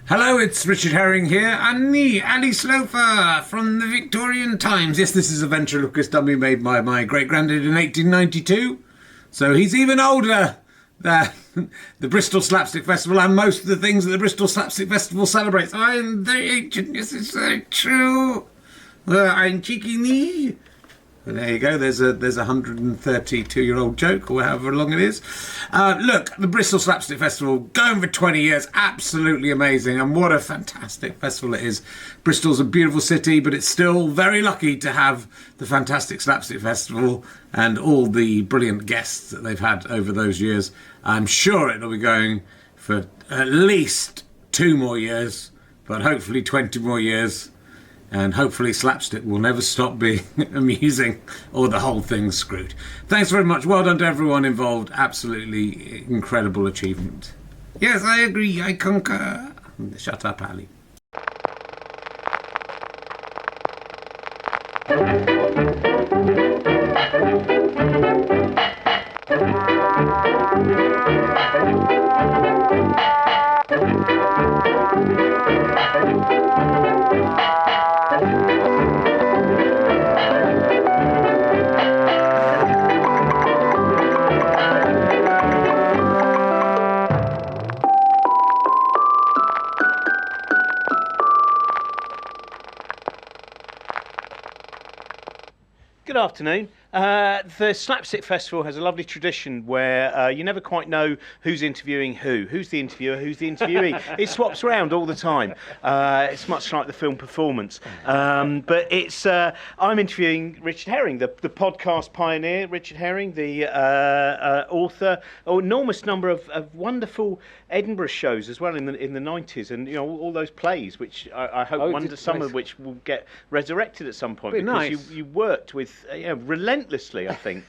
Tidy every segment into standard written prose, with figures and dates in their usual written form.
Hello, it's Richard Herring here, and me, Ali Sloper, from the Victorian Times. Yes, this is a ventriloquist dummy made by my great-granddad in 1892, so he's even older than the Bristol Slapstick Festival and most of the things that the Bristol Slapstick Festival celebrates. I'm very ancient, yes, it's very true. I'm cheeky knee. Well, there you go. There's a 132-year-old joke, or however long it is. Look, the Bristol Slapstick Festival, going for 20 years, absolutely amazing, and what a fantastic festival it is. Bristol's a beautiful city, but it's still very lucky to have the fantastic Slapstick Festival and all the brilliant guests that they've had over those years. I'm sure it'll be going for at least 2 more years, but hopefully 20 more years. And hopefully slapstick will never stop being amusing or the whole thing's screwed. Thanks very much. Well done to everyone involved. Absolutely incredible achievement. Yes, I agree. I concur. Shut up, Ali. Good afternoon. The Slapstick Festival has a lovely tradition where you never quite know who's interviewing who's the interviewer, who's the interviewee. It swaps around all the time. It's much like the film performance. But it's I'm interviewing Richard Herring, the podcast pioneer, Richard Herring, the author, enormous number of wonderful Edinburgh shows as well in the 90s, and you know all those plays, which I hope some of which will get resurrected at some point, because nice. you worked with relentlessly, I think,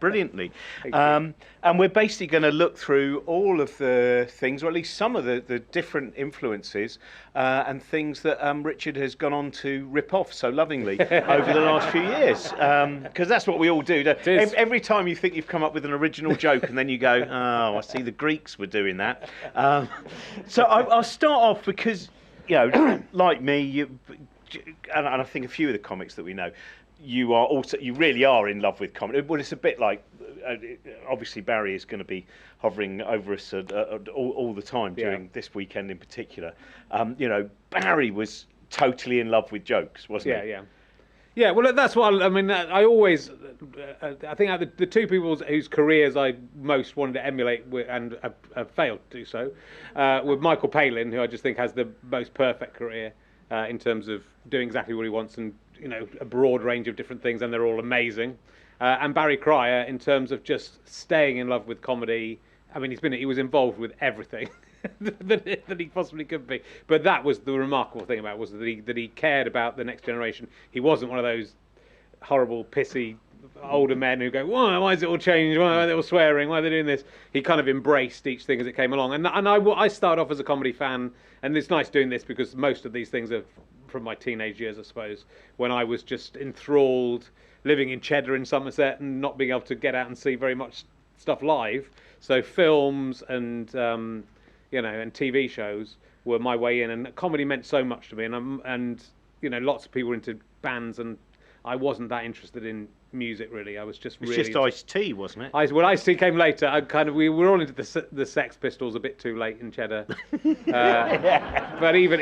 brilliantly. And we're basically going to look through all of the things, or at least some of the different influences and things that Richard has gone on to rip off so lovingly over the last few years. Because that's what we all do. Every time you think you've come up with an original joke and then you go, oh, I see the Greeks were doing that. So I'll start off because, like me, and I think a few of the comics that we know, you really are in love with comedy. Well, it's a bit like, obviously Barry is going to be hovering over us all the time during this weekend in particular. Barry was totally in love with jokes, wasn't he? Yeah, well, that's what I mean. I always, I think the two people whose careers I most wanted to emulate and have failed to do so were Michael Palin, who I just think has the most perfect career in terms of doing exactly what he wants and a broad range of different things, and they're all amazing. And Barry Cryer in terms of just staying in love with comedy. I mean, he was involved with everything that he possibly could be. But that was the remarkable thing about it, was that he cared about the next generation. He wasn't one of those horrible, pissy older men who go, why is it all changed? Why are they all swearing? Why are they doing this? He kind of embraced each thing as it came along. And I started off as a comedy fan, and it's nice doing this because most of these things are from my teenage years, I suppose, when I was just enthralled, living in Cheddar in Somerset and not being able to get out and see very much stuff live. So films and and TV shows were my way in, and comedy meant so much to me. And lots of people were into bands, and I wasn't that interested in music really. I was just It's just Ice-T, wasn't it? Ice-T came later. We were all into the Sex Pistols a bit too late in Cheddar. But even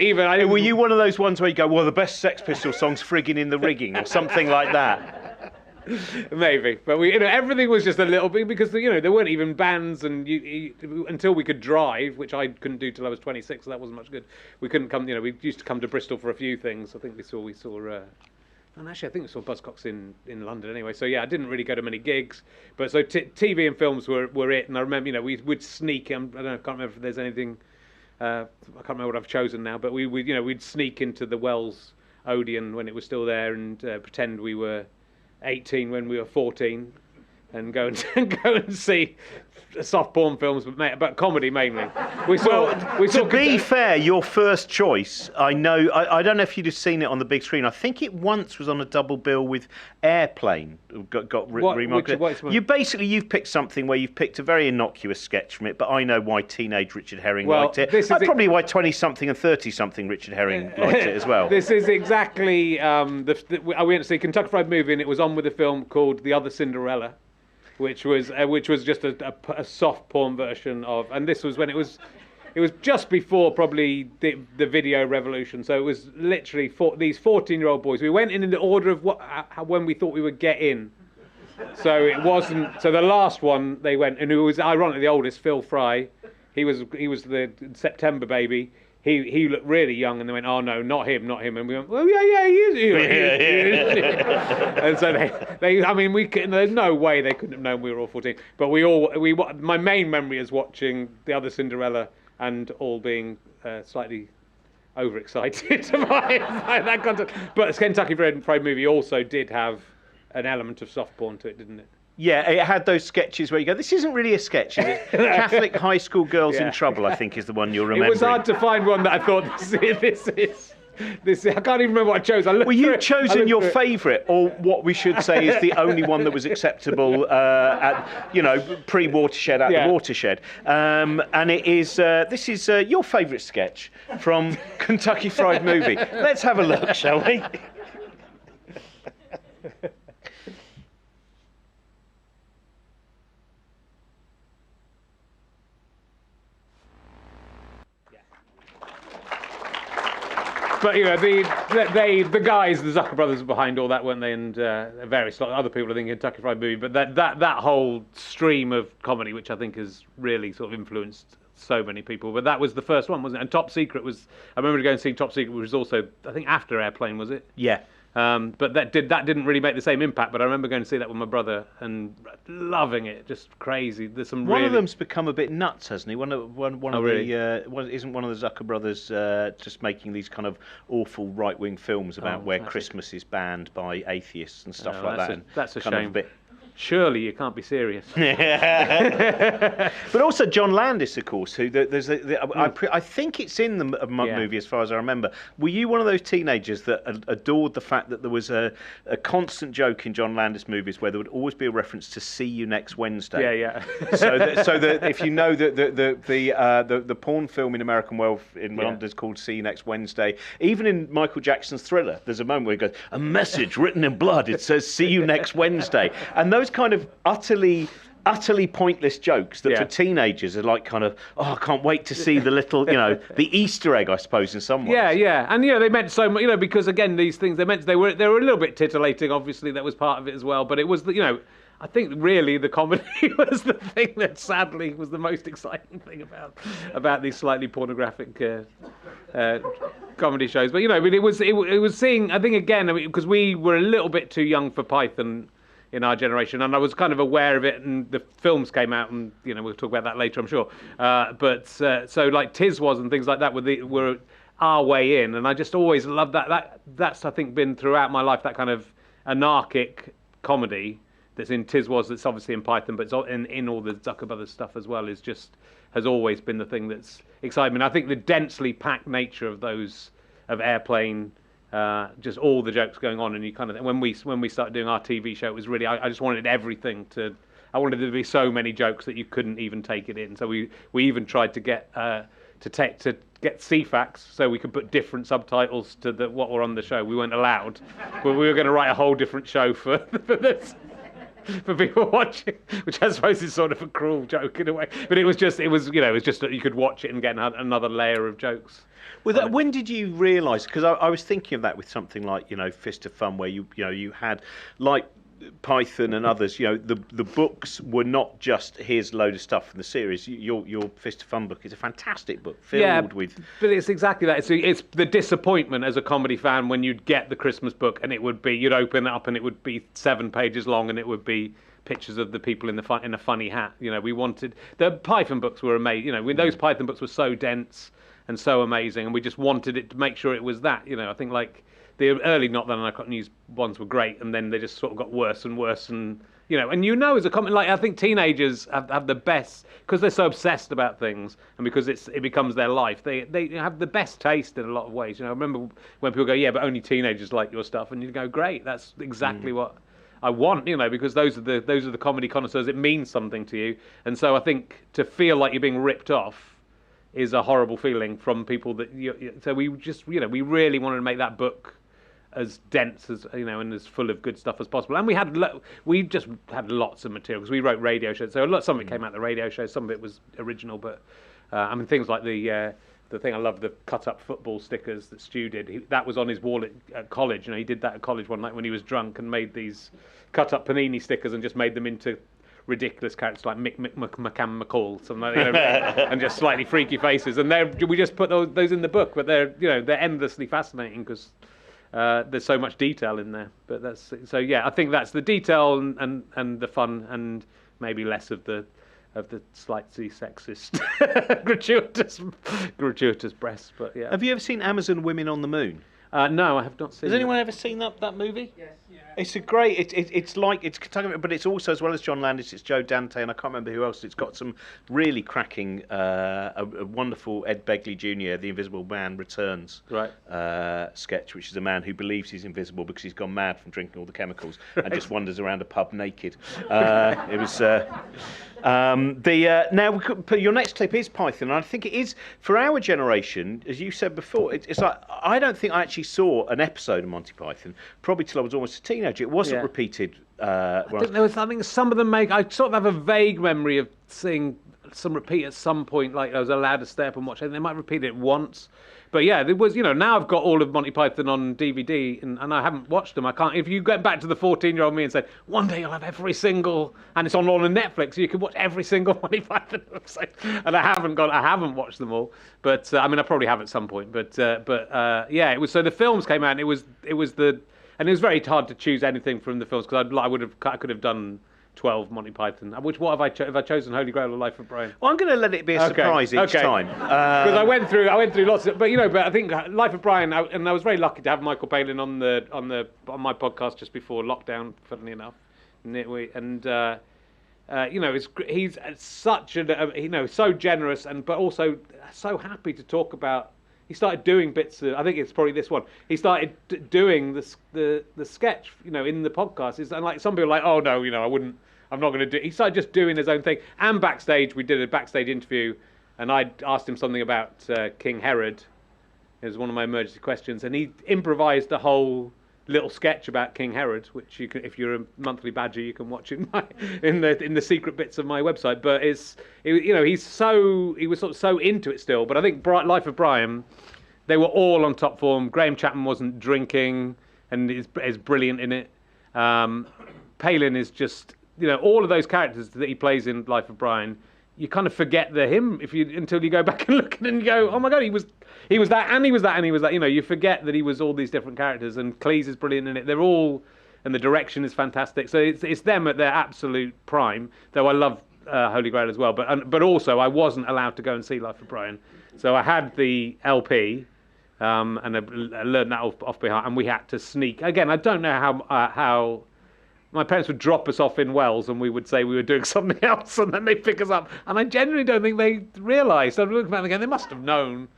were you one of those ones where you go, well, the best Sex Pistols song's "Friggin' in the Rigging" or something like that? Maybe, but everything was just a little bit, because there weren't even bands, and until we could drive, which I couldn't do till I was 26, so that wasn't much good. We couldn't come. We used to come to Bristol for a few things. I think we saw. And actually, I think we saw Buzzcocks in London anyway. So yeah, I didn't really go to many gigs. But so TV and films were it. And I remember, we would sneak. I can't remember if there's anything. I can't remember what I've chosen now. But we'd sneak into the Wells Odeon when it was still there, and pretend we were 18 when we were 14. and go and go and see soft porn films, but comedy mainly. To be fair, your first choice, I know, I don't know if you'd have seen it on the big screen. I think it once was on a double bill with Airplane. Got remarketed. You've picked something where you've picked a very innocuous sketch from it, but I know why teenage Richard Herring liked it. Probably why 20-something and 30-something Richard Herring liked it as well. This is exactly we went to see a Kentucky Fried Movie, and it was on with a film called The Other Cinderella, which was just a soft porn version of, and this was when it was just before probably the video revolution. So it was literally these 14-year-old boys. We went in the order of when we thought we would get in. So it wasn't. So the last one they went, and it was ironically the oldest, Phil Fry. He was the September baby. He looked really young, and they went, "Oh no, not him." And we went, "Well, yeah, he is." And so there's no way they couldn't have known we were all 14. But my main memory is watching The Other Cinderella and all being slightly overexcited by that content. But Kentucky Fried Movie also did have an element of soft porn to it, didn't it? Yeah, it had those sketches where you go, this isn't really a sketch, is it? Catholic high school girls in trouble, I think, is the one you're remembering. It was hard to find one that I thought, this is. I can't even remember what I chose. Well, you've chosen your favourite, or what we should say is the only one that was acceptable pre-Watershed at the Watershed. And it is, this is your favourite sketch from Kentucky Fried Movie. Let's have a look, shall we? But the guys, the Zucker brothers, were behind all that, weren't they? And various other people, I think, in Kentucky Fried Movie. But that whole stream of comedy, which I think has really sort of influenced so many people. But that was the first one, wasn't it? And Top Secret was. I remember going and seeing Top Secret, which was also, I think, after Airplane, was it? Yeah. But that didn't really make the same impact. But I remember going to see that with my brother and loving it, just crazy. There's some. One of them's become a bit nuts, hasn't he? Isn't one of the Zucker brothers just making these kind of awful right-wing films about where Christmas is banned by atheists and stuff like that? That's a shame. Surely you can't be serious. But also John Landis, of course, who I think it's in the movie as far as I remember. Were you one of those teenagers that adored the fact that there was a constant joke in John Landis movies where there would always be a reference to "See you next Wednesday"? Yeah. So that if you know that the porn film in American Werewolf in London is called "See You Next Wednesday," even in Michael Jackson's Thriller, there's a moment where he goes, "A message written in blood. It says "See you next Wednesday," and those kind of utterly pointless jokes that for teenagers are like kind of, I can't wait to see the little, the Easter egg, I suppose, in some ways. Yeah, and they meant so much, because again, these things they were a little bit titillating. Obviously, that was part of it as well. But it was I think really the comedy was the thing that sadly was the most exciting thing about these slightly pornographic comedy shows. But it was seeing. I think again, because we were a little bit too young for Python in our generation, and I was kind of aware of it, and the films came out, and we'll talk about that later, I'm sure. But so like Tiz was and things like that were our way in, and I just always loved that. That's I think been throughout my life, that kind of anarchic comedy that's in Tiz was, that's obviously in Python, but it's in all the Zucker Brothers stuff as well, has always been the thing that's excited me. And I think the densely packed nature of Airplane. Just all the jokes going on, and you kind of when we started doing our TV show, it was really I just wanted everything to. I wanted there to be so many jokes that you couldn't even take it in. So we even tried to get get CFAX so we could put different subtitles to what were on the show. We weren't allowed, but we were going to write a whole different show for this. For people watching, which I suppose is sort of a cruel joke in a way, but it was just that you could watch it and get another layer of jokes. Well, when did you realise? Because I was thinking of that with something like Fist of Fun, where you had like Python and others. The books were not just here's a load of stuff from the series. Your Fist of Fun book is a fantastic book filled with. But it's exactly that. It's the disappointment as a comedy fan when you'd get the Christmas book and you'd open it up and it would be 7 pages long and it would be pictures of the people in a funny hat. We wanted the Python books were amazing. Those Python books were so dense and so amazing, and we just wanted it to make sure it was that. I think like the early Not That Iconic News ones were great, and then they just sort of got worse and worse and And as a comment, like I think teenagers have the best, because they're so obsessed about things, and because it becomes their life. They have the best taste in a lot of ways. I remember when people go, yeah, but only teenagers like your stuff, and you go, great, that's exactly what I want, because those are the comedy connoisseurs. It means something to you, and so I think to feel like you're being ripped off is a horrible feeling from people that. So we just, we really wanted to make that book as dense as and as full of good stuff as possible. And we just had lots of material because we wrote radio shows. So some of it came out of the radio show, some of it was original. But things like the thing I love, the cut-up football stickers that Stu did. That was on his wall at college. He did that at college one night when he was drunk and made these cut-up panini stickers and just made them into ridiculous characters like Mick McCann McCall, something like and just slightly freaky faces. And we just put those in the book, but they're endlessly fascinating because. There's so much detail in there, but I think that's the detail and the fun, and maybe less of the slightly sexist, gratuitous breasts. But yeah. Have you ever seen Amazon Women on the Moon? No, I have not seen. Has anyone ever seen that movie? Yes. Yeah. It's a great. It's but it's also, as well as John Landis, it's Joe Dante, and I can't remember who else. It's got some really cracking, a wonderful Ed Begley Jr. The Invisible Man Returns sketch, which is a man who believes he's invisible because he's gone mad from drinking all the chemicals and just wanders around a pub naked. It was. Now your next clip is Python, and I think it is for our generation, as you said before. It's like I don't think I actually saw an episode of Monty Python probably till I was almost a teenager. It wasn't repeated. I think some of them make. I sort of have a vague memory of seeing some repeat at some point. Like I was allowed to stay up and watch it. They might repeat it once. But yeah, there was, now I've got all of Monty Python on DVD and I haven't watched them. I can't. If you get back to the 14-year-old me and said, one day you'll have every single, and it's all on Netflix, so you can watch every single Monty Python episode. And I haven't watched them all. But I probably have at some point. But yeah, it was. So the films came out, and it was very hard to choose anything from the films because I could have done 12 Monty Python. What have I chosen? Holy Grail or Life of Brian? Well, I'm going to let it be a surprise each time. Because I went through lots of, but I think Life of Brian, and I was very lucky to have Michael Palin on my podcast just before lockdown, funnily enough, he's such so generous but also so happy to talk about. He started doing bits of, I think it's probably this one. He started doing the sketch, in the podcast. And like some people are like, oh no, I'm not going to do. He started just doing his own thing. And backstage, we did a backstage interview, and I asked him something about King Herod. It was one of my emergency questions, and he improvised a whole little sketch about King Herod, which you can, if you're a monthly badger, you can watch in the secret bits of my website. But he was sort of so into it still. But I think Life of Brian, they were all on top form. Graham Chapman wasn't drinking and is brilliant in it. Palin is just, all of those characters that he plays in Life of Brian, you kind of forget they're him until you go back and look at it and you go, oh my God, he was that and he was that and he was that. You forget that he was all these different characters, and Cleese is brilliant in it. They're all, and the direction is fantastic. So it's them at their absolute prime. Though I love Holy Grail as well, but also I wasn't allowed to go and see Life of Brian, so I had the LP. And I learned that off by heart, and we had to sneak. Again, I don't know how my parents would drop us off in Wells, and we would say we were doing something else, and then they'd pick us up. And I genuinely don't think they realised. I'm looking back again, they must have known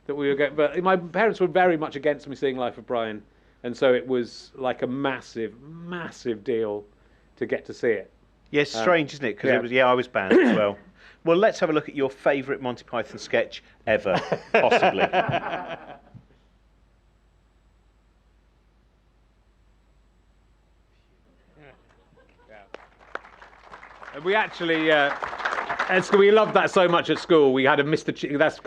that we were going. But my parents were very much against me seeing Life of Brian, and so it was like a massive, massive deal to get to see it. Yes, strange, isn't it? Because I was banned as well. Well, let's have a look at your favourite Monty Python sketch ever, possibly. We actually, we loved that so much at school. We had a Mr.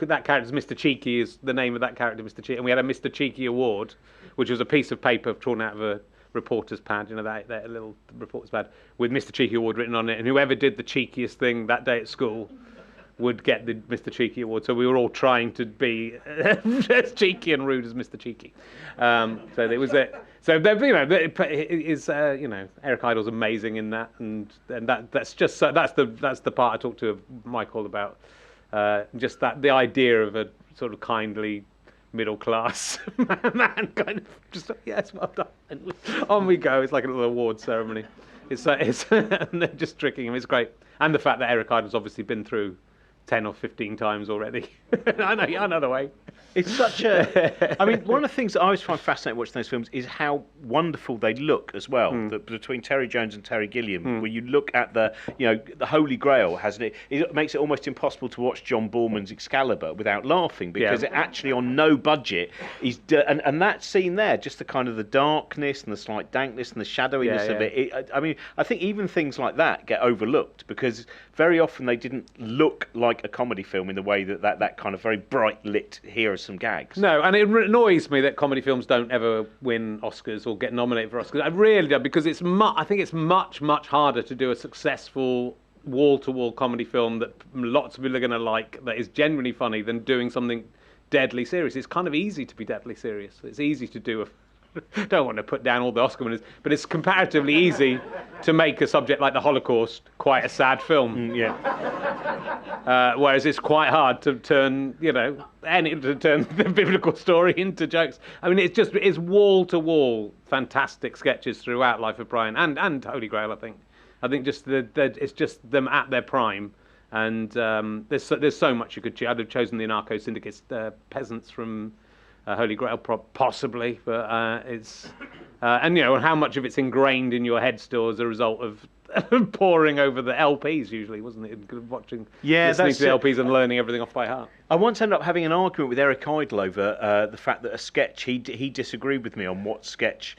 That character's Mr. Cheeky is the name of that character, Mr. Cheeky, and we had a Mr. Cheeky award, which was a piece of paper drawn out of a reporter's pad, that little reporter's pad with Mr. Cheeky award written on it, and whoever did the cheekiest thing that day at school would get the Mr. Cheeky award. So we were all trying to be as cheeky and rude as Mr. Cheeky. So it was it. So Eric Idle's amazing in that, and that's just so, that's the part I talked to Michael about. Just the idea of a sort of kindly middle class man, kind of just yes, well done. And on we go. It's like a little award ceremony. It's and they're just tricking him. It's great, and the fact that Eric Idle's obviously been through 10 or 15 times already. I know the way. It's such a... I mean, one of the things that I always find fascinating watching those films is how wonderful they look as well. Between Terry Jones and Terry Gilliam, where you look at the Holy Grail, it makes it almost impossible to watch John Borman's Excalibur without laughing, because it actually, on no budget, and that scene there, just the kind of the darkness and the slight dankness and the shadowiness of it. I mean, I think even things like that get overlooked, because very often they didn't look like a comedy film in the way that kind of very bright lit, here are some gags. No, and it annoys me that comedy films don't ever win Oscars or get nominated for Oscars. I really don't, because I think it's much, much harder to do a successful wall-to-wall comedy film that lots of people are going to like, that is genuinely funny, than doing something deadly serious. It's kind of easy to be deadly serious. It's easy to do don't want to put down all the Oscar winners, but it's comparatively easy to make a subject like the Holocaust quite a sad film. Whereas it's quite hard to turn, the biblical story into jokes. I mean, it's wall to wall fantastic sketches throughout Life of Brian and Holy Grail. I think just it's just them at their prime. And there's so much you could choose. I'd have chosen the Anarcho Syndicates, peasants from Holy Grail, possibly, but it's and how much of it's ingrained in your head still as a result of poring over the LPs, usually, wasn't it? Listening to the LPs and learning everything off by heart. I once ended up having an argument with Eric Idle over the fact that a sketch, he disagreed with me on what sketch,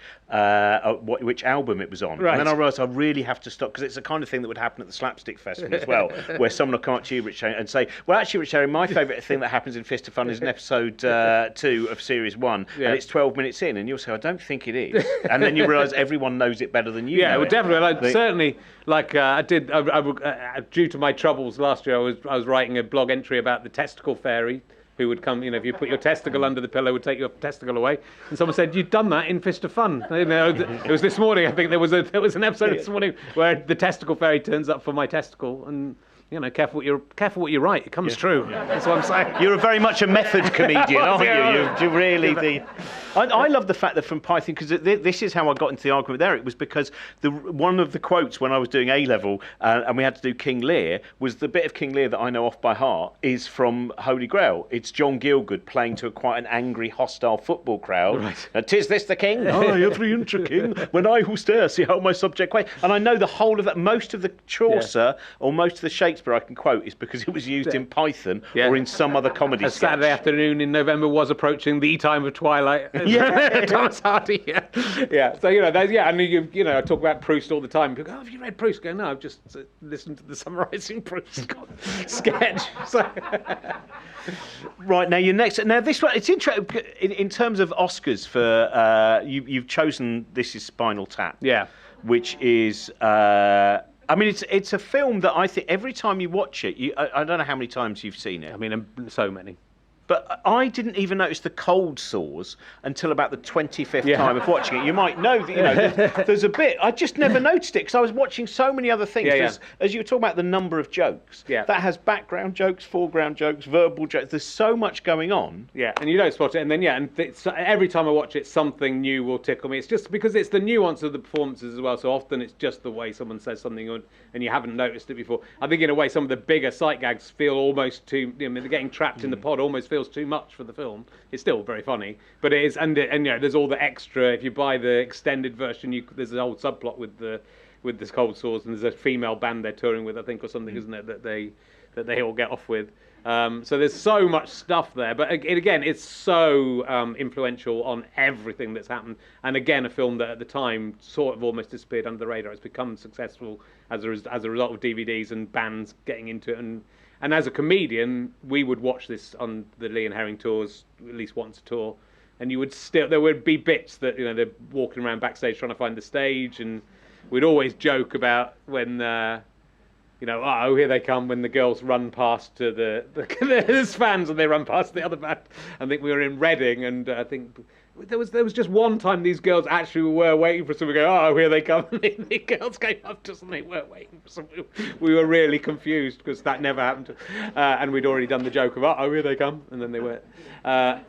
which album it was on. Right. And then I realised I really have to stop, because it's the kind of thing that would happen at the Slapstick Festival as well, where someone will come up to you, Rich, and say, well, actually, Rich Herring, my favourite thing that happens in Fist of Fun is in episode 2 of Series 1, and it's 12 minutes in, and you'll say, I don't think it is. And then you realise everyone knows it better than you know well, it. Definitely. Certainly, I did, due to my troubles last year, I was writing a blog entry about the testicle fairy, who would come, if you put your testicle under the pillow, would take your testicle away. And someone said, you've done that in Fist of Fun. It was this morning, I think there was an episode this morning where the testicle fairy turns up for my testicle, and careful what you write. It comes true. That's what I'm saying. You're very much a method comedian, aren't you? You're really I love the fact that from Python, because this is how I got into the argument there. It was because one of the quotes when I was doing A-level and we had to do King Lear, was the bit of King Lear that I know off by heart is from Holy Grail. It's John Gielgud playing to quite an angry, hostile football crowd. Right. "'Tis this the king? Oh, you're 3-inch king. When I who stare see how my subject quake." And I know the whole of that. Most of the Chaucer or most of the Shakespeare I can quote is because it was used in Python or in some other comedy sketch. Saturday afternoon in November was approaching the time of twilight. Thomas Hardy. So and I talk about Proust all the time. People go, "Oh, have you read Proust?" I go, "No, I've just listened to the summarising Proust sketch." So. Right, now your next. Now this one, it's interesting in terms of Oscars for you've chosen This Is Spinal Tap. Yeah. Which is. I mean, it's a film that I think every time you watch it, I don't know how many times you've seen it. I mean, so many. But I didn't even notice the cold sores until about the 25th time of watching it. You might know that, there's a bit. I just never noticed it because I was watching so many other things. As you were talking about the number of jokes, that has background jokes, foreground jokes, verbal jokes. There's so much going on. Yeah, and you don't spot it. And then, every time I watch it, something new will tickle me. It's just because it's the nuance of the performances as well. So often it's just the way someone says something and you haven't noticed it before. I think in a way some of the bigger sight gags feel almost too, they're getting trapped in the pod, almost feels too much for the film. It's still very funny, but it is, and there's all the extra. If you buy the extended version, there's a whole subplot with this cold sores, and there's a female band they're touring with, I think, or something, isn't it? That they all get off with. So there's so much stuff there, but again, it's so influential on everything that's happened. And again, a film that at the time sort of almost disappeared under the radar. It's become successful as a result of DVDs and bands getting into it. And as a comedian, we would watch this on the Lee and Herring tours at least once a tour, and there would be bits that they're walking around backstage trying to find the stage, and we'd always joke about when. Oh, here they come, when the girls run past to there's fans and they run past the other band. I think we were in Reading, and I think there was just one time these girls actually were waiting for someone to go, "Oh, here they come." And the girls came up to us and they were waiting for someone. We were really confused because that never happened. And we'd already done the joke of, "Oh, here they come," and then they weren't. But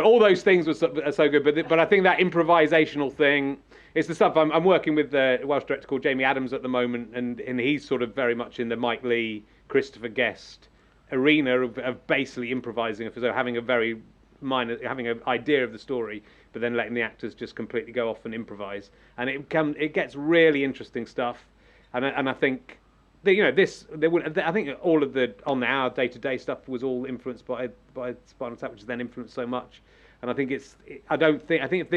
all those things are so good. But I think that improvisational thing, it's the stuff I'm working with a Welsh director called Jamie Adams at the moment, and he's sort of very much in the Mike Leigh, Christopher Guest arena of basically improvising, so having a very having an idea of the story, but then letting the actors just completely go off and improvise, and it gets really interesting stuff, and I think that, I think all of our day-to-day stuff was all influenced by Spinal Tap, which has then influenced so much, and I think if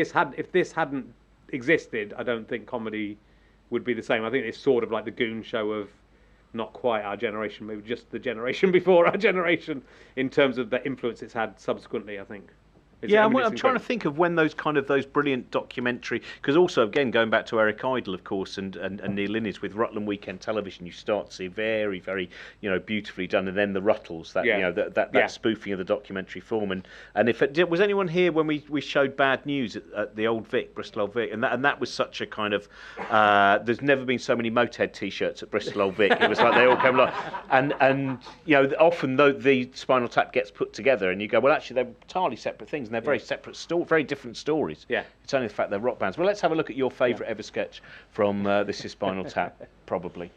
this hadn't existed, I don't think comedy would be the same. I think it's sort of like the Goon Show of not quite our generation, maybe just the generation before our generation, in terms of the influence it's had subsequently, I think. I'm trying to think of when those brilliant documentary, because also again going back to Eric Idle, of course, and Neil Innes with Rutland Weekend Television, you start to see very, very beautifully done, and then the Ruttles, that spoofing of the documentary form, and if was anyone here when we showed Bad News at the Old Vic, Bristol Old Vic, and that was such a kind of there's never been so many Motorhead T-shirts at Bristol Old Vic. It was like they all came along, and often the Spinal Tap gets put together, and you go, well, actually they're entirely separate things. And they're very separate, very different stories. Yeah. It's only the fact they're rock bands. Well, let's have a look at your favourite ever sketch from This Is Spinal Tap, probably.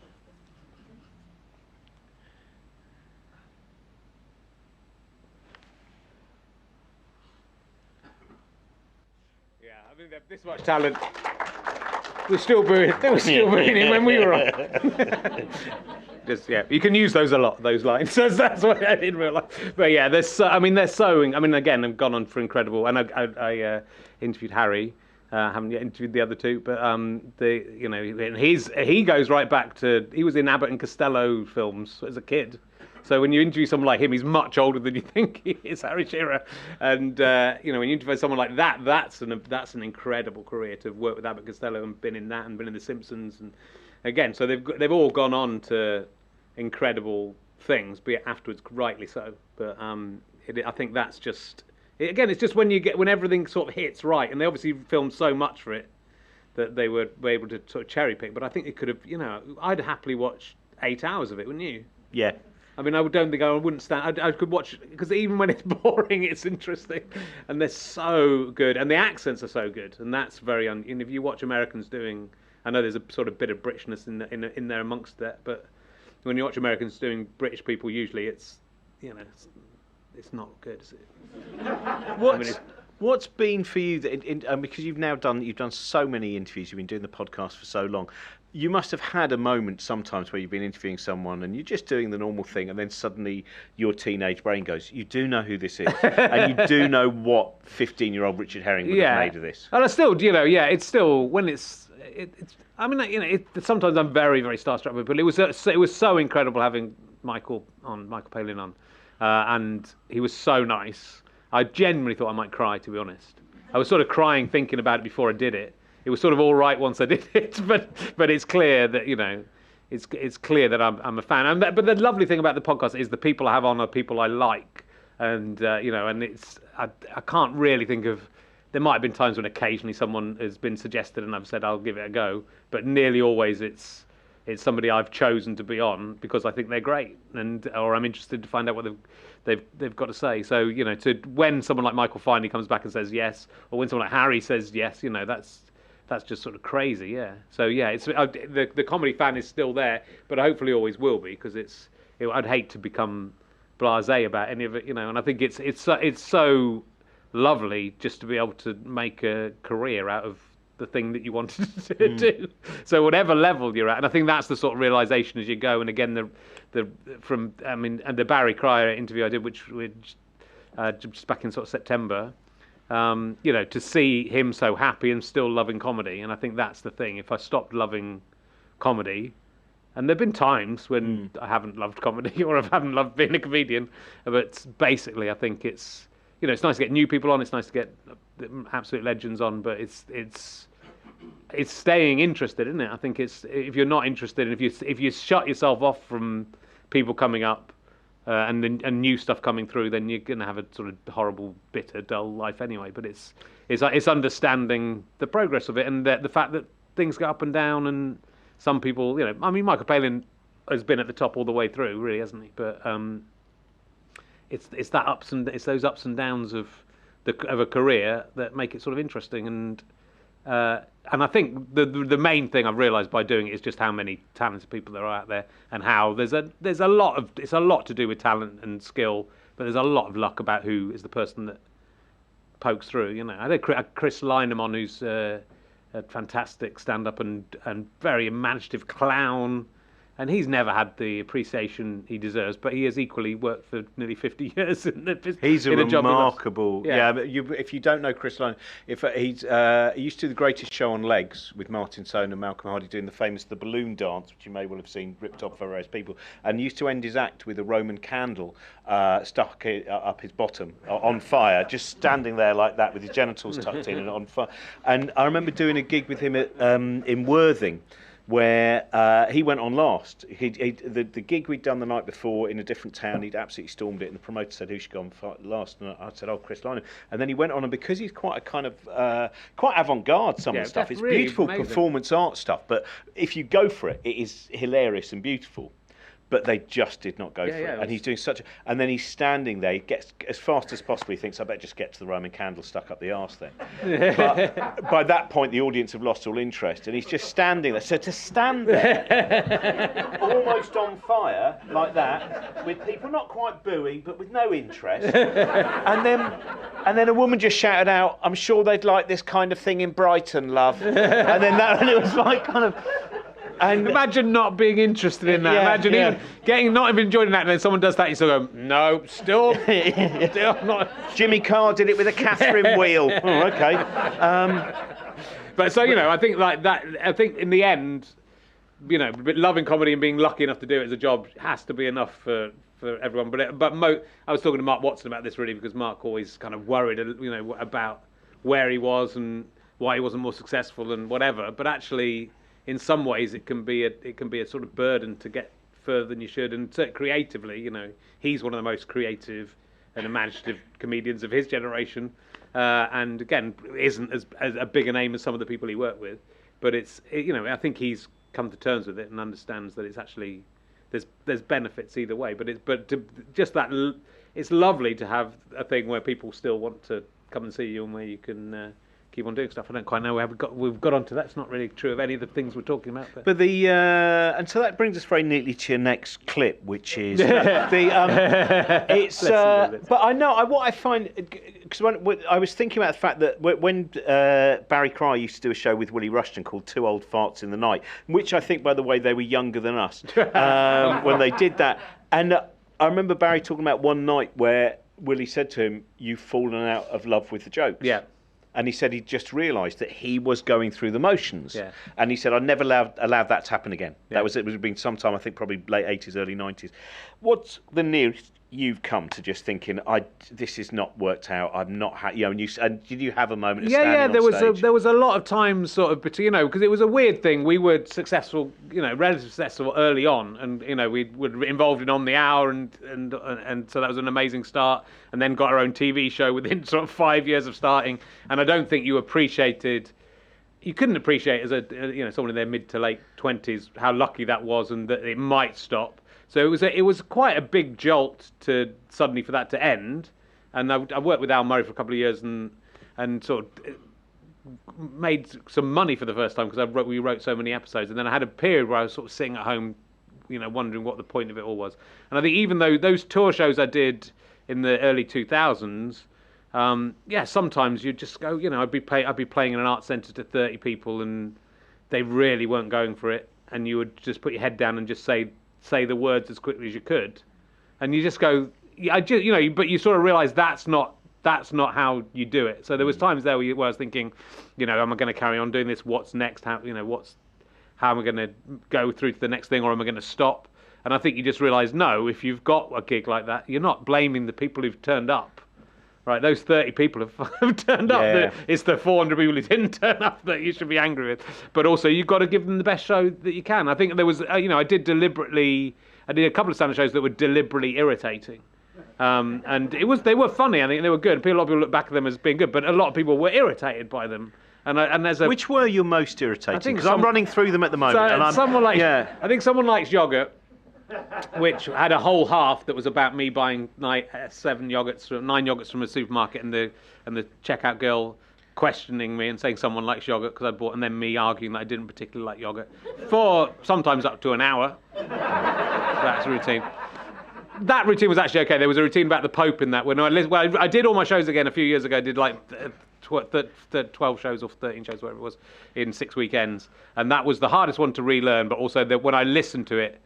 Yeah, I mean, this much talent. They were still booing him when we were on. You can use those a lot, those lines. That's what I didn't realise. But yeah, they're sewing. I mean, again, I've gone on for incredible. And I interviewed Harry. Haven't yet interviewed the other two, but he goes right back to, he was in Abbott and Costello films as a kid. So when you interview someone like him, he's much older than you think he is, Harry Shearer. And when you interview someone like that, that's an incredible career to work with Abbott Costello and been in that and been in The Simpsons. And again, so they've all gone on to incredible things, be it afterwards, rightly so. But I think that's just, again, it's just when everything sort of hits right, and they obviously filmed so much for it that they were able to sort of cherry pick. But I think it could have, I'd happily watch 8 hours of it, wouldn't you? Yeah. I mean, I wouldn't stand. I could watch, because even when it's boring, it's interesting, and they're so good, and the accents are so good, and that's very. And if you watch Americans doing, I know there's a sort of bit of Britishness in there amongst that, but when you watch Americans doing British people, usually it's not good, is it? What's been for you because you've done so many interviews, you've been doing the podcast for so long. You must have had a moment sometimes where you've been interviewing someone and you're just doing the normal thing, and then suddenly your teenage brain goes, you do know who this is, and you do know what 15-year-old Richard Herring would have made of this. And I still, it's still, when it's I mean, sometimes I'm very, very starstruck with it, but it was so incredible having Michael Palin on, and he was so nice. I genuinely thought I might cry, to be honest. I was sort of crying thinking about it before I did it. It was sort of all right once I did it, but it's clear that it's clear that I'm a fan. But the lovely thing about the podcast is the people I have on are people I like, and and I can't really think of. There might have been times when occasionally someone has been suggested and I've said I'll give it a go, but nearly always it's somebody I've chosen to be on because I think they're great, or I'm interested to find out what they've got to say. So when someone like Michael finally comes back and says yes, or when someone like Harry says yes, that's just sort of crazy, yeah. So yeah, it's the comedy fan is still there, but hopefully always will be, because I'd hate to become blasé about any of it, And I think it's so lovely just to be able to make a career out of the thing that you wanted to do. So whatever level you're at, and I think that's the sort of realization as you go. And again, the Barry Cryer interview I did, which just back in sort of September. To see him so happy and still loving comedy, and I think that's the thing. If I stopped loving comedy, and there've been times when I haven't loved comedy or I haven't loved being a comedian, but basically I think it's it's nice to get new people on. It's nice to get absolute legends on, but it's staying interested, isn't it? I think if you're not interested, and if you shut yourself off from people coming up. And new stuff coming through, then you're going to have a sort of horrible, bitter, dull life anyway. But it's understanding the progress of it, and the fact that things go up and down, and some people, I mean, Michael Palin has been at the top all the way through, really, hasn't he? But it's those ups and downs of a career that make it sort of interesting, and And I think the main thing I've realised by doing it is just how many talented people there are out there, and how it's a lot to do with talent and skill, but there's a lot of luck about who is the person that pokes through. You know, I had Chris Lineman on, who's a fantastic stand-up and very imaginative clown. And he's never had the appreciation he deserves, but he has equally worked for nearly 50 years in the He's a job remarkable, but if you don't know Chris Lyon, he used to do The Greatest Show on Legs with Martin Sohn and Malcolm Hardy, doing the famous The Balloon Dance, which you may well have seen ripped off by various people, and he used to end his act with a Roman candle stuck up his bottom on fire, just standing there like that with his genitals tucked in and on fire. And I remember doing a gig with him in Worthing, where he went on last. The gig we'd done the night before in a different town, he'd absolutely stormed it, and the promoter said, who should go on last? And I said, Chris Lynham. And then he went on, and because he's quite a kind of, quite avant-garde, some of the stuff, it's really beautiful amazing performance art stuff, but if you go for it, it is hilarious and beautiful. But they just did not go for it. And he's doing and then he's standing there, he gets as fast as possible, he thinks, I better just get to the Roman candle stuck up the arse then. But by that point, the audience have lost all interest, and he's just standing there. So to stand there, almost on fire, like that, with people not quite booing, but with no interest, and then a woman just shouted out, I'm sure they'd like this kind of thing in Brighton, love. And it was like kind of... And imagine not being interested in that. Imagine even not even enjoying that, and then someone does that, you still go, no, still not. Jimmy Carr did it with a Catherine wheel. Oh, okay. But so, I think like that. I think in the end, loving comedy and being lucky enough to do it as a job has to be enough for everyone. But I was talking to Mark Watson about this really, because Mark always kind of worried, about where he was and why he wasn't more successful and whatever. But actually, in some ways, it can be a sort of burden to get further than you should. And creatively, he's one of the most creative and imaginative comedians of his generation. And again, isn't as a big a name as some of the people he worked with. But I think he's come to terms with it and understands that it's actually there's benefits either way. It's lovely to have a thing where people still want to come and see you, and where you can keep on doing stuff. I don't quite know where we've got onto that. It's not really true of any of the things we're talking about. But and so that brings us very neatly to your next clip, which is but I know what I find, because when I was thinking about the fact that when Barry Cryer used to do a show with Willie Rushton called Two Old Farts in the Night, which I think, by the way, they were younger than us when they did that, and I remember Barry talking about one night where Willie said to him, "You've fallen out of love with the jokes." Yeah. And he said he just realised that he was going through the motions. Yeah. And he said, I never allowed that to happen again. Yeah. It was been sometime, I think probably late 80s, early 90s. What's the nearest you've come to just thinking, this is not worked out, I'm not and did you have a moment of standing on stage? There was a lot of times sort of between, because it was a weird thing. We were successful, relatively successful early on, and we were involved in On the Hour, and so that was an amazing start, and then got our own TV show within sort of 5 years of starting. And I don't think you couldn't appreciate as someone in their mid to late 20s how lucky that was, and that it might stop. So it was quite a big jolt to suddenly for that to end. And I worked with Al Murray for a couple of years and sort of made some money for the first time, because we wrote so many episodes. And then I had a period where I was sort of sitting at home, wondering what the point of it all was. And I think even though those tour shows I did in the early 2000s, sometimes you'd just go, I'd be playing in an art centre to 30 people, and they really weren't going for it, and you would just put your head down and just say the words as quickly as you could, and you just go, but you sort of realise that's not how you do it. So there was times there where I was thinking, am I going to carry on doing this? What's next? How am I going to go through to the next thing, or am I going to stop? And I think you just realise, no, if you've got a gig like that, you're not blaming the people who've turned up. Right, those 30 people have turned up. Yeah. It's the 400 people who didn't turn up that you should be angry with. But also, you've got to give them the best show that you can. I think there was, I did a couple of stand-up shows that were deliberately irritating. And they were funny. I think they were good. A lot of people look back at them as being good, but a lot of people were irritated by them. Which were you most irritating? Because I'm running through them at the moment. I think Someone Likes Yogurt, which had a whole half that was about me buying 9 yogurts from a supermarket, and the checkout girl questioning me and saying someone likes yogurt because I bought, and then me arguing that I didn't particularly like yogurt for sometimes up to an hour. That's a routine. That routine was actually okay. There was a routine about the Pope in that. I did all my shows again a few years ago. I did like 12 shows or 13 shows, whatever it was, in 6 weekends. And that was the hardest one to relearn, but also when I listened to it,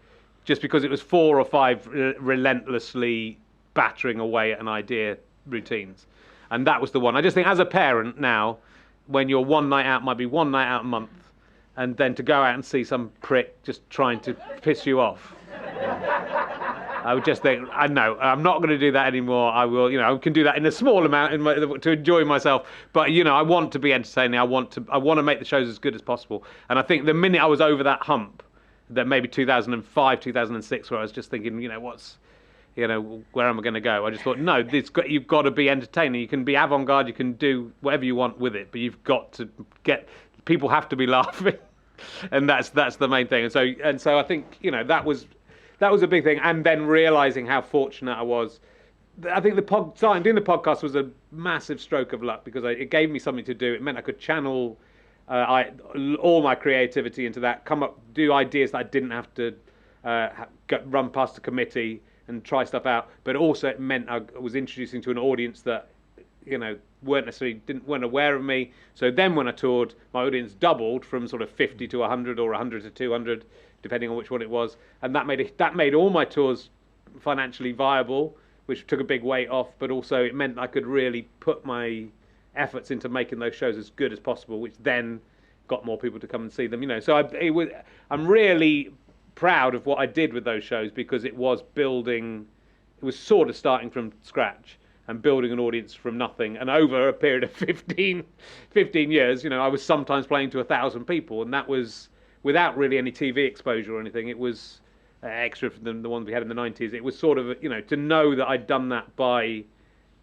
just because it was 4 or 5 relentlessly battering away at an idea routines. And that was the one. I just think as a parent now, when your one night out might be one night out a month, and then to go out and see some prick just trying to piss you off, I would just think, I know, I'm not going to do that anymore. I will, I can do that in a small amount to enjoy myself. But, I want to be entertaining. I want to make the shows as good as possible. And I think the minute I was over that hump, that maybe 2005, 2006, where I was just thinking, where am I going to go? I just thought, no, you've got to be entertaining. You can be avant-garde, you can do whatever you want with it, but you've got to people have to be laughing. And that's the main thing. And so I think, that was a big thing, and then realising how fortunate I was. I think doing the podcast was a massive stroke of luck because it gave me something to do. It meant I could channel all my creativity into that, do ideas that I didn't have to run past a committee and try stuff out. But also it meant I was introducing to an audience that weren't aware of me. So then when I toured, my audience doubled from sort of 50 to 100 or 100 to 200. Depending on which one it was, and that made all my tours financially viable, which took a big weight off. But also it meant I could really put my efforts into making those shows as good as possible, which then got more people to come and see them. So I'm really proud of what I did with those shows because it was sort of starting from scratch and building an audience from nothing. And over a period of 15 years, I was sometimes playing to 1,000 people, and that was without really any TV exposure or anything. It was extra from the ones we had in the 90s. It was sort of, to know that I'd done that by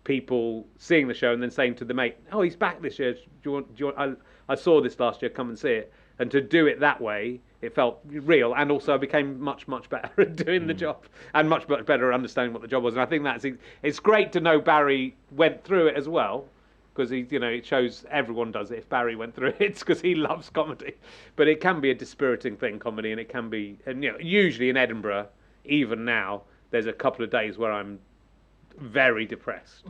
people seeing the show and then saying to the mate, oh, he's back this year. Do you want, I saw this last year, come and see it. And to do it that way, it felt real. And also I became much, much better at doing the job and much, much better at understanding what the job was. And I think it's great to know Barry went through it as well. Because it shows everyone does it. If Barry went through it, it's because he loves comedy. But it can be a dispiriting thing, comedy, and it can be. And usually in Edinburgh, even now, there's a couple of days where I'm very depressed.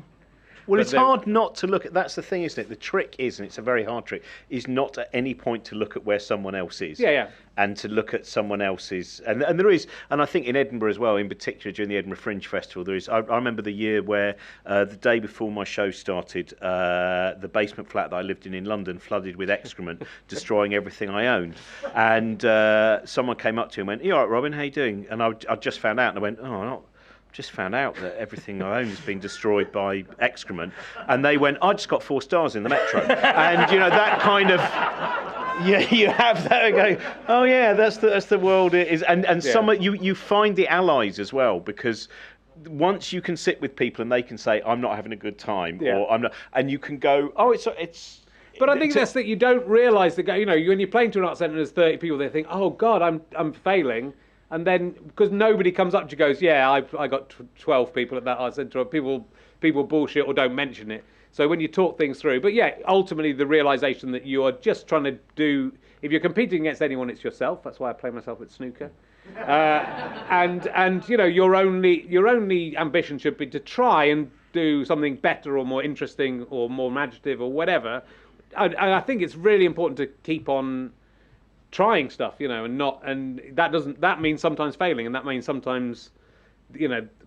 Well, it's hard not to look at. That's the thing, isn't it? The trick is, and it's a very hard trick, is not at any point to look at where someone else is. Yeah. And to look at someone else's, and there is, and I think in Edinburgh as well, in particular during the Edinburgh Fringe Festival, there is. I remember the year where the day before my show started, the basement flat that I lived in London flooded with excrement, destroying everything I owned. And someone came up to me and went, "You all right, Robin? How you doing?" And I just found out, and I went, "Oh, not." Just found out that everything I own has been destroyed by excrement, and they went, I just got 4 stars in the Metro. And that kind of, you have that and go, oh yeah, that's the world it is. And some you find the allies as well, because once you can sit with people and they can say, I'm not having a good time, or I'm not, and you can go, oh, it's. But I think that's that you don't realise that when you're playing to an art centre and there's 30 people, they think, oh God, I'm failing. And then, because nobody comes up to you goes, yeah, I got 12 people at that art centre, people bullshit or don't mention it. So when you talk things through, but yeah, ultimately the realisation that you are just trying to do, if you're competing against anyone, it's yourself. That's why I play myself at snooker. And your only ambition should be to try and do something better or more interesting or more imaginative or whatever. I think it's really important to keep on trying stuff, and that means sometimes failing, and that means sometimes,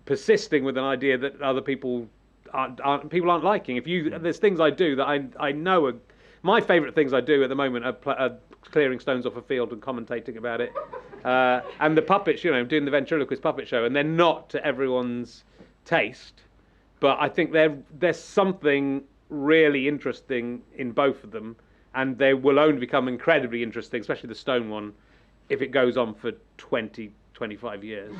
persisting with an idea that other people aren't liking. There's things I do that I know are my favourite things I do at the moment are clearing stones off a field and commentating about it, and the puppets, doing the ventriloquist puppet show, and they're not to everyone's taste, but I think there's something really interesting in both of them. And they will only become incredibly interesting, especially the stone one, if it goes on for 20, 25 years.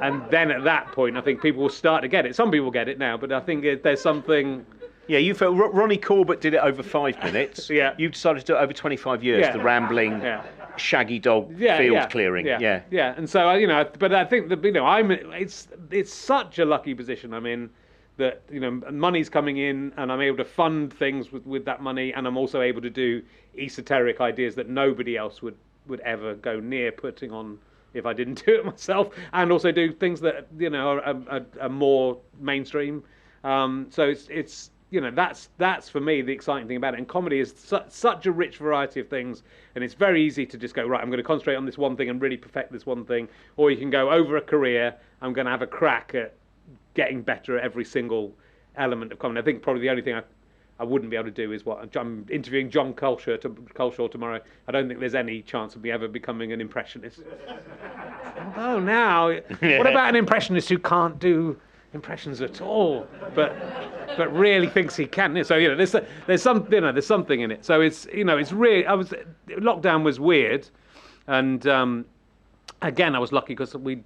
And then at that point, I think people will start to get it. Some people get it now, but I think there's something... Yeah, you felt Ronnie Corbett did it over 5 minutes. Yeah. You decided to do it over 25 years, the rambling, shaggy dog field clearing. Yeah. And so, but I think that, it's such a lucky position I'm in that money's coming in, and I'm able to fund things with that money, and I'm also able to do esoteric ideas that nobody else would ever go near putting on if I didn't do it myself, and also do things that are more mainstream. So it's that's for me the exciting thing about it. And comedy is such a rich variety of things, and it's very easy to just go, right, I'm going to concentrate on this one thing and really perfect this one thing, or you can go over a career, I'm going to have a crack at getting better at every single element of comedy. I think probably the only thing I wouldn't be able to do is what I'm interviewing John Culshaw tomorrow. I don't think there's any chance of me ever becoming an impressionist. Although now, what about an impressionist who can't do impressions at all, but really thinks he can? So there's something in it. So it's really, lockdown was weird, and again I was lucky because we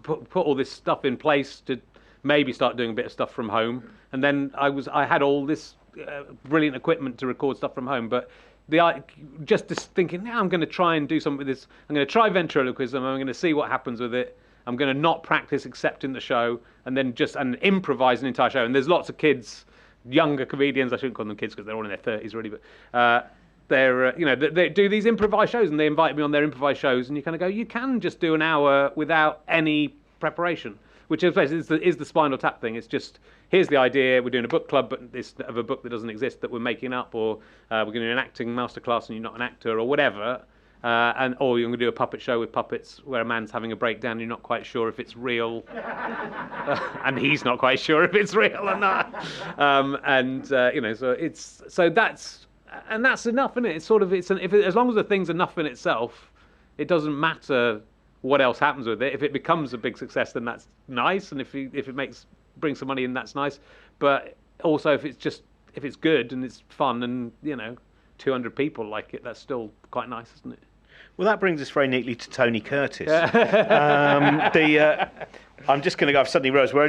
put all this stuff in place to maybe start doing a bit of stuff from home, and then I had all this brilliant equipment to record stuff from home, but just thinking, now I'm going to try and do something with this. I'm going to try ventriloquism. I'm going to see what happens with it. I'm going to not practice except in the show, and then and improvise an entire show. And there's lots of kids, younger comedians. I shouldn't call them kids because they're all in their 30s really, but they do these improvised shows, and they invite me on their improvised shows, and you kind of go, you can just do an hour without any preparation, which is the Spinal Tap thing. It's just, here's the idea, we're doing a book club, but it's of a book that doesn't exist that we're making up, or we're going to do an acting masterclass and you're not an actor, or whatever, or you're going to do a puppet show with puppets where a man's having a breakdown and you're not quite sure if it's real, and he's not quite sure if it's real or not, so that's enough, isn't it? It's sort of, as long as the thing's enough in itself, it doesn't matter what else happens with it. If it becomes a big success, then that's nice, and if it brings some money in, that's nice. But also, if it's good and it's fun, and 200 people like it, that's still quite nice, isn't it? Well, that brings us very neatly to Tony Curtis. I'm just going to go. I've suddenly realised we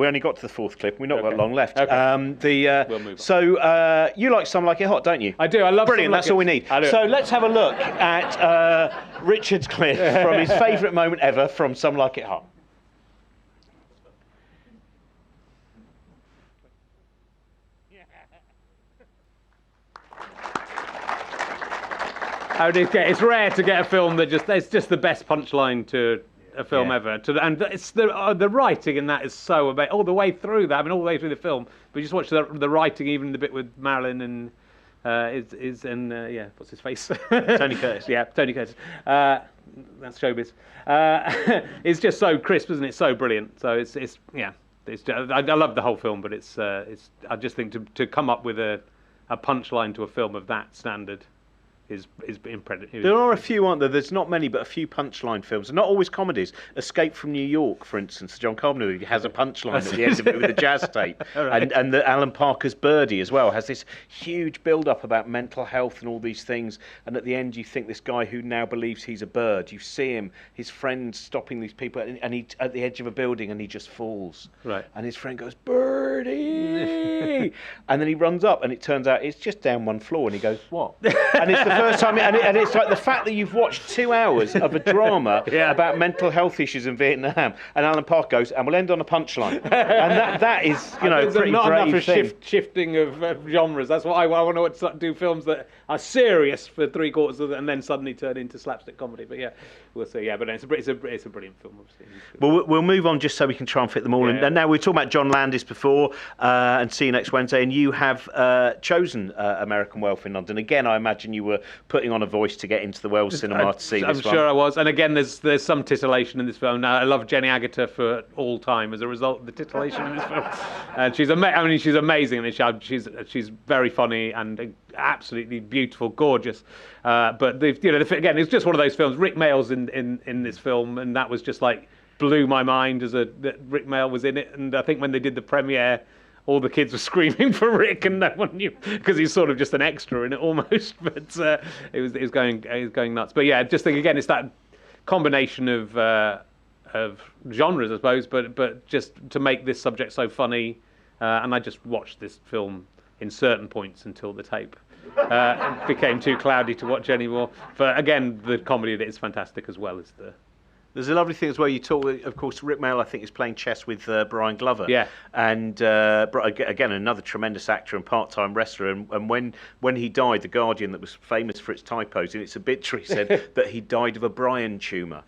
only got to the fourth clip. We've not got long left. Okay. We'll move on. So you like Some Like It Hot, don't you? I do. I love. Brilliant. That's all we need. So let's have a look at Richard's clip from his favourite moment ever from Some Like It Hot. It's rare to get a film that it's just the best punchline to a film ever. And it's the writing in that is so amazing all the way through that. I mean, all the way through the film. But you just watch the writing, even the bit with Marilyn and what's his face? Tony Curtis. Yeah, Tony Curtis. That's showbiz. It's just so crisp, isn't it? So brilliant. So I love the whole film, but I just think to come up with a punchline to a film of that standard is impressive. There are a few, aren't there? There's not many, but a few punchline films, and not always comedies. Escape from New York, for instance, John Carpenter has a punchline at the end of it with a jazz tape, right. and the Alan Parker's Birdie as well has this huge build-up about mental health and all these things, and at the end you think this guy who now believes he's a bird, you see him, his friend stopping these people, and he at the edge of a building, and he just falls, right, and his friend goes, Birdie, and then he runs up, and it turns out it's just down one floor, and he goes, what? And it's the first time, and it's like the fact that you've watched 2 hours of a drama about mental health issues in Vietnam, and Alan Park goes, and we'll end on a punchline, and that is, there's pretty not brave enough thing. Shifting of genres. That's what I want to do, films that are serious for 3/4 of it, and then suddenly turn into slapstick comedy. But yeah, we'll see. Yeah, but it's a brilliant film, obviously. Well, we'll move on just so we can try and fit them all in. And now we were talking about John Landis before, and See You Next Wednesday, and you have chosen American Wealth in London. Again, I imagine you were putting on a voice to get into the Wells cinema to see this one. I'm sure I was. And again, there's some titillation in this film. Now, I love Jenny Agutter for all time as a result of the titillation in this film. And she's amazing. And she's very funny and absolutely beautiful, gorgeous. But again, it's just one of those films. Rick Mayall's in this film, and that was just like blew my mind that Rick Mayall was in it. And I think when they did the premiere, all the kids were screaming for Rick, and no one knew because he's sort of just an extra in it almost. But it was going nuts. But yeah, just think again, it's that combination of genres, I suppose. But just to make this subject so funny, and I just watched this film in certain points until the tape became too cloudy to watch anymore. But again, the comedy of it is fantastic as well as There's a lovely thing as well. You talk, of course, Rick Mayall, I think, is playing chess with Brian Glover. Yeah. And again, another tremendous actor and part-time wrestler. And when he died, The Guardian, that was famous for its typos, in its obituary said that he died of a Brian tumour.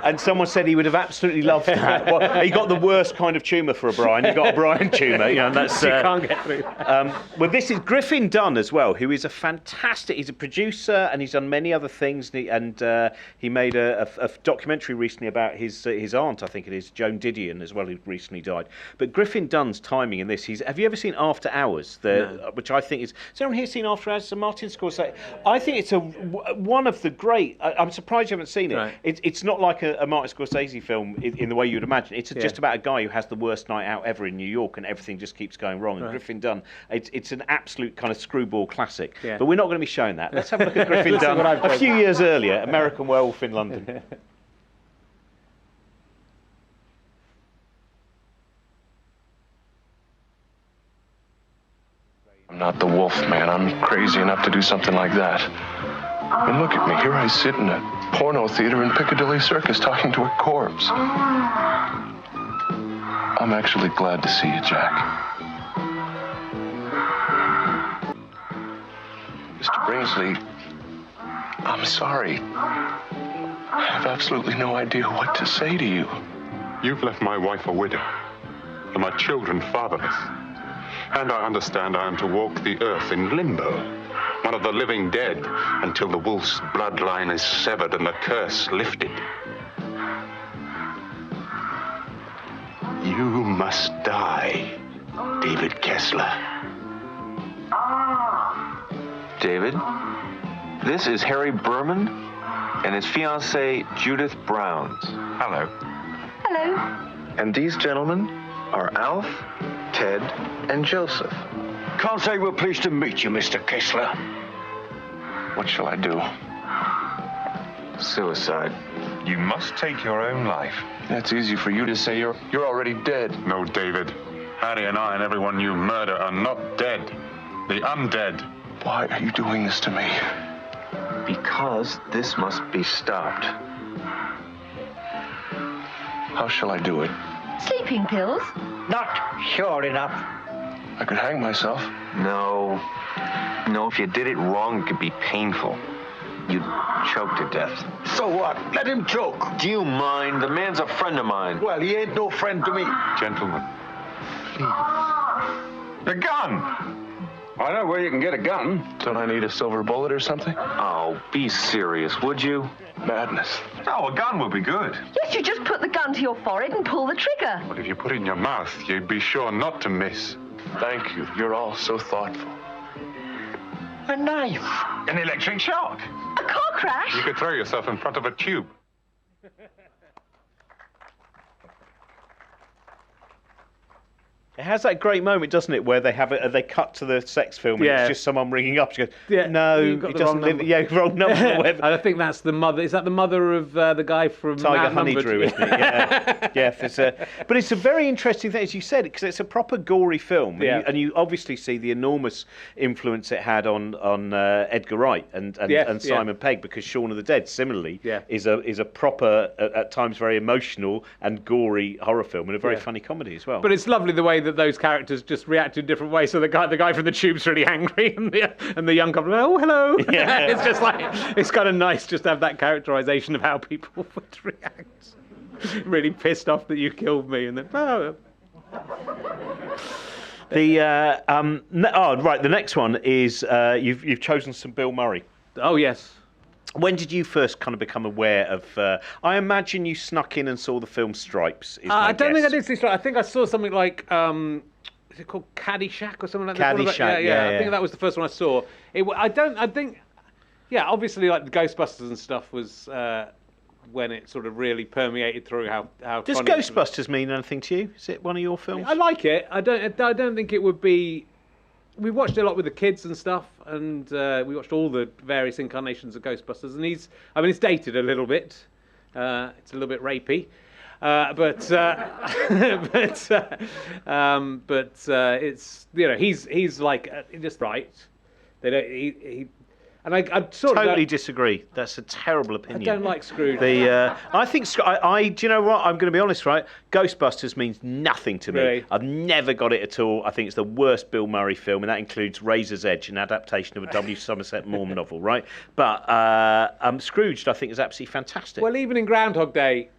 And someone said he would have absolutely loved that. Well, he got the worst kind of tumour for a Brian. He got a Brian tumour. You know, and that's you can't get through. Well, this is Griffin Dunne as well, who is a fantastic. He's a producer and he's done many other things. And he made a documentary recently about his aunt, I think it is, Joan Didion, as well, who recently died. But Griffin Dunne's timing in this, have you ever seen After Hours? No. Which I think is... Has anyone here seen After Hours? Martin Scorsese. I think it's one of the great... I'm surprised you haven't seen it. Right. It's not like a Martin Scorsese film in the way you'd imagine. It's just about a guy who has the worst night out ever in New York and everything just keeps going wrong. And Griffin Dunne, it's an absolute kind of screwball classic. Yeah. But we're not going to be showing that. Let's have a look at Griffin Dunne a few years earlier, American Werewolf in London. I'm not the wolf, man. I'm crazy enough to do something like that. And look at me. Here I sit in a porno theater in Piccadilly Circus talking to a corpse. I'm actually glad to see you, Jack. Mr. Bringsley, I'm sorry. I have absolutely no idea what to say to you. You've left my wife a widow, and my children fatherless. And I understand I am to walk the earth in limbo, one of the living dead, until the wolf's bloodline is severed and the curse lifted. You must die, David Kessler. David, this is Harry Berman and his fiancée, Judith Browns. Hello. Hello. And these gentlemen are Alf, Ted, and Joseph. Can't say we're pleased to meet you, Mr. Kessler. What shall I do? Suicide. You must take your own life. That's easy for you to say. You're already dead. No, David. Harry and I and everyone you murder are not dead. The undead. Why are you doing this to me? Because this must be stopped. How shall I do it? Sleeping pills? Not sure enough. I could hang myself. No, if you did it wrong, it could be painful. You'd choke to death. So what? Let him choke. Do you mind? The man's a friend of mine. Well, he ain't no friend to me. Gentlemen, please. A gun! I know where you can get a gun. Don't I need a silver bullet or something? Oh, be serious, would you? Madness. Oh, a gun would be good. Yes, you just put the gun to your forehead and pull the trigger. But if you put it in your mouth, you'd be sure not to miss. Thank you. You're all so thoughtful. A knife. An electric shock. A car crash? You could throw yourself in front of a tube. It has that great moment, doesn't it, where they have it, they cut to the sex film and it's just someone ringing up. She goes, no, you've got he the doesn't wrong live. number. Yeah, wrong number. Or whatever. I think that's the mother. Is that the mother of the guy from Tiger Outnumbered? Honeydrew, isn't it? Yeah, yeah. But it's a very interesting thing, as you said, because it's a proper gory film, and you obviously see the enormous influence it had on Edgar Wright and Simon Pegg, because Shaun of the Dead, similarly, is a proper, at times very emotional and gory horror film, and a very funny comedy as well. But it's lovely the way that those characters just react in different ways. So the guy from the tube's really angry, and the young couple, oh hello. Yeah. It's just like, it's kind of nice just to have that characterization of how people would react. Really pissed off that you killed me, and then the next one is you've chosen some Bill Murray. Oh yes. When did you first kind of become aware of? I imagine you snuck in and saw the film Stripes. I don't think I did see Stripes. I think I saw something like, is it called Caddyshack or something like that? Caddyshack, yeah. I think that was the first one I saw. Obviously like the Ghostbusters and stuff was when it sort of really permeated through how Does funny Ghostbusters mean anything to you? Is it one of your films? I like it. I don't think it would be. We watched it a lot with the kids and stuff, and we watched all the various incarnations of Ghostbusters. And it's dated a little bit. It's a little bit rapey, but it's he's like just right. They don't And I sort Totally of disagree. That's a terrible opinion. I don't like Scrooge. I think do you know what? I'm going to be honest, right? Ghostbusters means nothing to me. Really? I've never got it at all. I think it's the worst Bill Murray film, and that includes Razor's Edge, an adaptation of a W. Somerset Maugham novel, right? But Scrooged, I think, is absolutely fantastic. Well, even in Groundhog Day,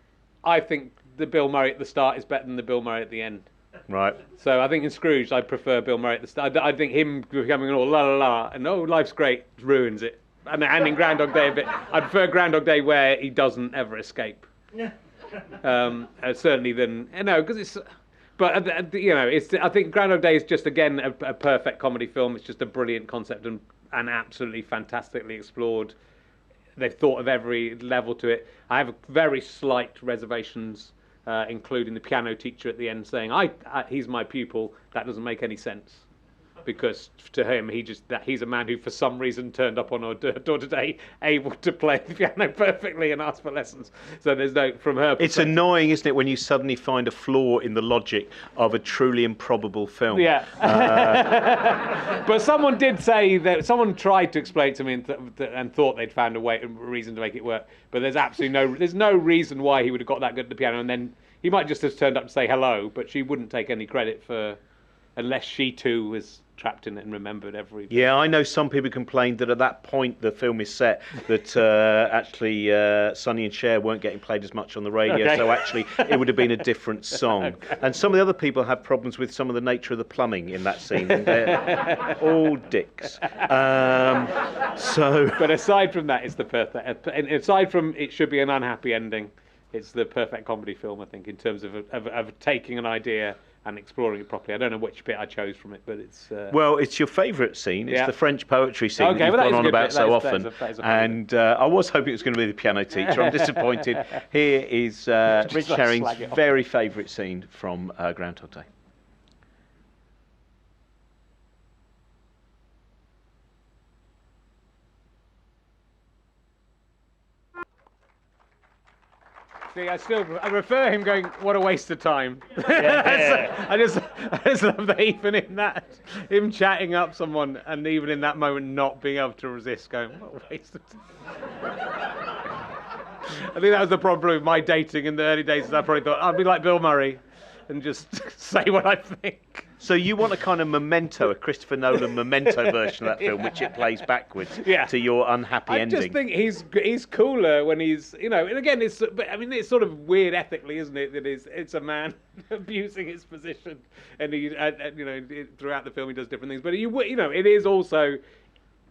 I think the Bill Murray at the start is better than the Bill Murray at the end. Right. So I think in Scrooge, I prefer Bill Murray at the start. I think him becoming all la la la and life's great ruins it. And in Groundhog Day a bit, I prefer Groundhog Day where he doesn't ever escape. Certainly because it's. But I think Groundhog Day is just again a perfect comedy film. It's just a brilliant concept and absolutely fantastically explored. They've thought of every level to it. I have very slight reservations. Including the piano teacher at the end saying, he's my pupil. That doesn't make any sense. Because to him, he's a man who for some reason turned up on our door today able to play the piano perfectly and ask for lessons. So there's no, from her perspective. It's annoying, isn't it, when you suddenly find a flaw in the logic of a truly improbable film. Yeah. But someone did say that, someone tried to explain to me and thought they'd found a reason to make it work. But there's no reason why he would have got that good at the piano. And then he might just have turned up to say hello, but she wouldn't take any credit for, unless she too was trapped in it and remembered every. Yeah, I know some people complained that at that point the film is set that actually Sonny and Cher weren't getting played as much on the radio, Okay. so actually it would have been a different song. Okay. And some of the other people have problems with some of the nature of the plumbing in that scene. And they're all dicks. But aside from that, it's the perfect. And aside from it should be an unhappy ending, it's the perfect comedy film, I think, in terms of taking an idea and exploring it properly. I don't know which bit I chose from it, but it's... Well, it's your favourite scene. It's the French poetry scene that you've well, gone on about bit. so That often. is a And I was hoping it was going to be the piano teacher. I'm disappointed. Here is Rich Herring's very favourite scene from Groundhog Day. See, I refer him going, what a waste of time. I just love that even in that, him chatting up someone and even in that moment not being able to resist going, what a waste of time. I think that was the problem with my dating in the early days. Is I probably thought, I'd be like Bill Murray and just say what I think. So you want a kind of Memento, a Christopher Nolan Memento version of that film, which it plays backwards to your unhappy ending. I just think he's cooler when he's, and again, it's sort of weird ethically, isn't it? That it's a man abusing his position, and he, throughout the film he does different things. But it is also,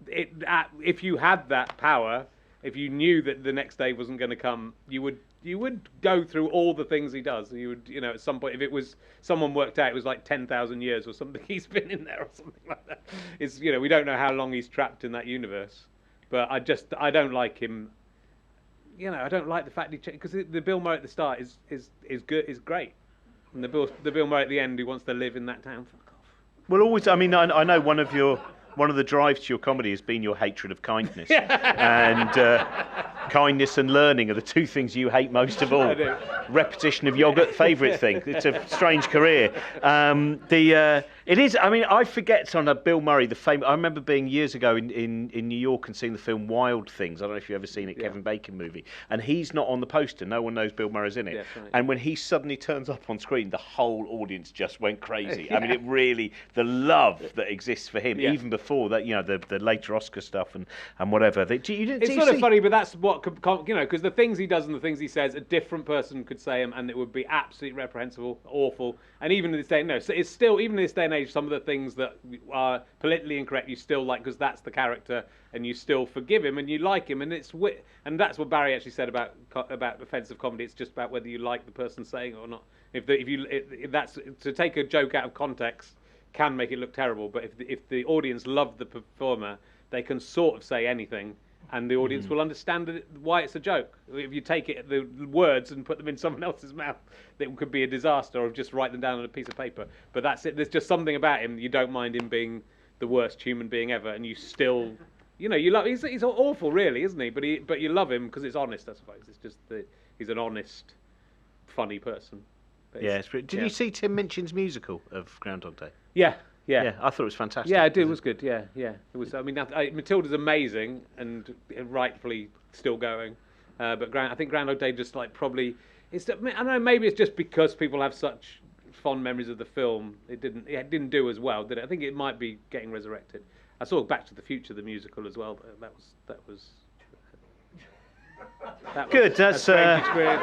if you had that power, if you knew that the next day wasn't going to come, you would go through all the things he does. You would, at some point, if it was someone worked out, it was like 10,000 years or something. He's been in there or something like that. It's, we don't know how long he's trapped in that universe. But I don't like him. I don't like the fact because the Bill Murray at the start is good, is great, and the Bill Murray at the end who wants to live in that town. Fuck off. Well, always. I mean, I know one of the drives to your comedy has been your hatred of kindness. And kindness and learning are the two things you hate most of all. Repetition of yoghurt, favourite thing. It's a strange career. It is, I forget on Bill Murray, the famous... I remember being years ago in New York and seeing the film Wild Things. I don't know if you've ever seen it, Kevin Bacon movie. And he's not on the poster. No one knows Bill Murray's in it. Yes, right. And when he suddenly turns up on screen, the whole audience just went crazy. I mean, it really... The love that exists for him, even before that, the later Oscar stuff and whatever. It's sort of funny, but that's what, because the things he does and the things he says, a different person could say them and it would be absolutely reprehensible, awful. And even in this day, so it's still, even in this day and age, some of the things that are politically incorrect, you still like because that's the character and you still forgive him and you like him. And and that's what Barry actually said about offensive comedy. It's just about whether you like the person saying it or not. If that's to take a joke out of context can make it look terrible, but if the audience love the performer, they can sort of say anything and the audience will understand why it's a joke. If you take the words and put them in someone else's mouth, it could be a disaster, or just write them down on a piece of paper. But that's it. There's just something about him. You don't mind him being the worst human being ever, and you still, you love. He's awful, really, isn't he? But you love him because it's honest, I suppose. It's just he's an honest, funny person. Did you see Tim Minchin's musical of Groundhog Day? Yeah. Yeah. I thought it was fantastic. Yeah, it was good. Yeah. It was. I mean, Matilda's amazing and rightfully still going, but I think Groundhog Day just like probably. I don't know. Maybe it's just because people have such fond memories of the film. It didn't do as well, did it? I think it might be getting resurrected. I saw Back to the Future, the musical, as well. But that was good. That's a strange experience.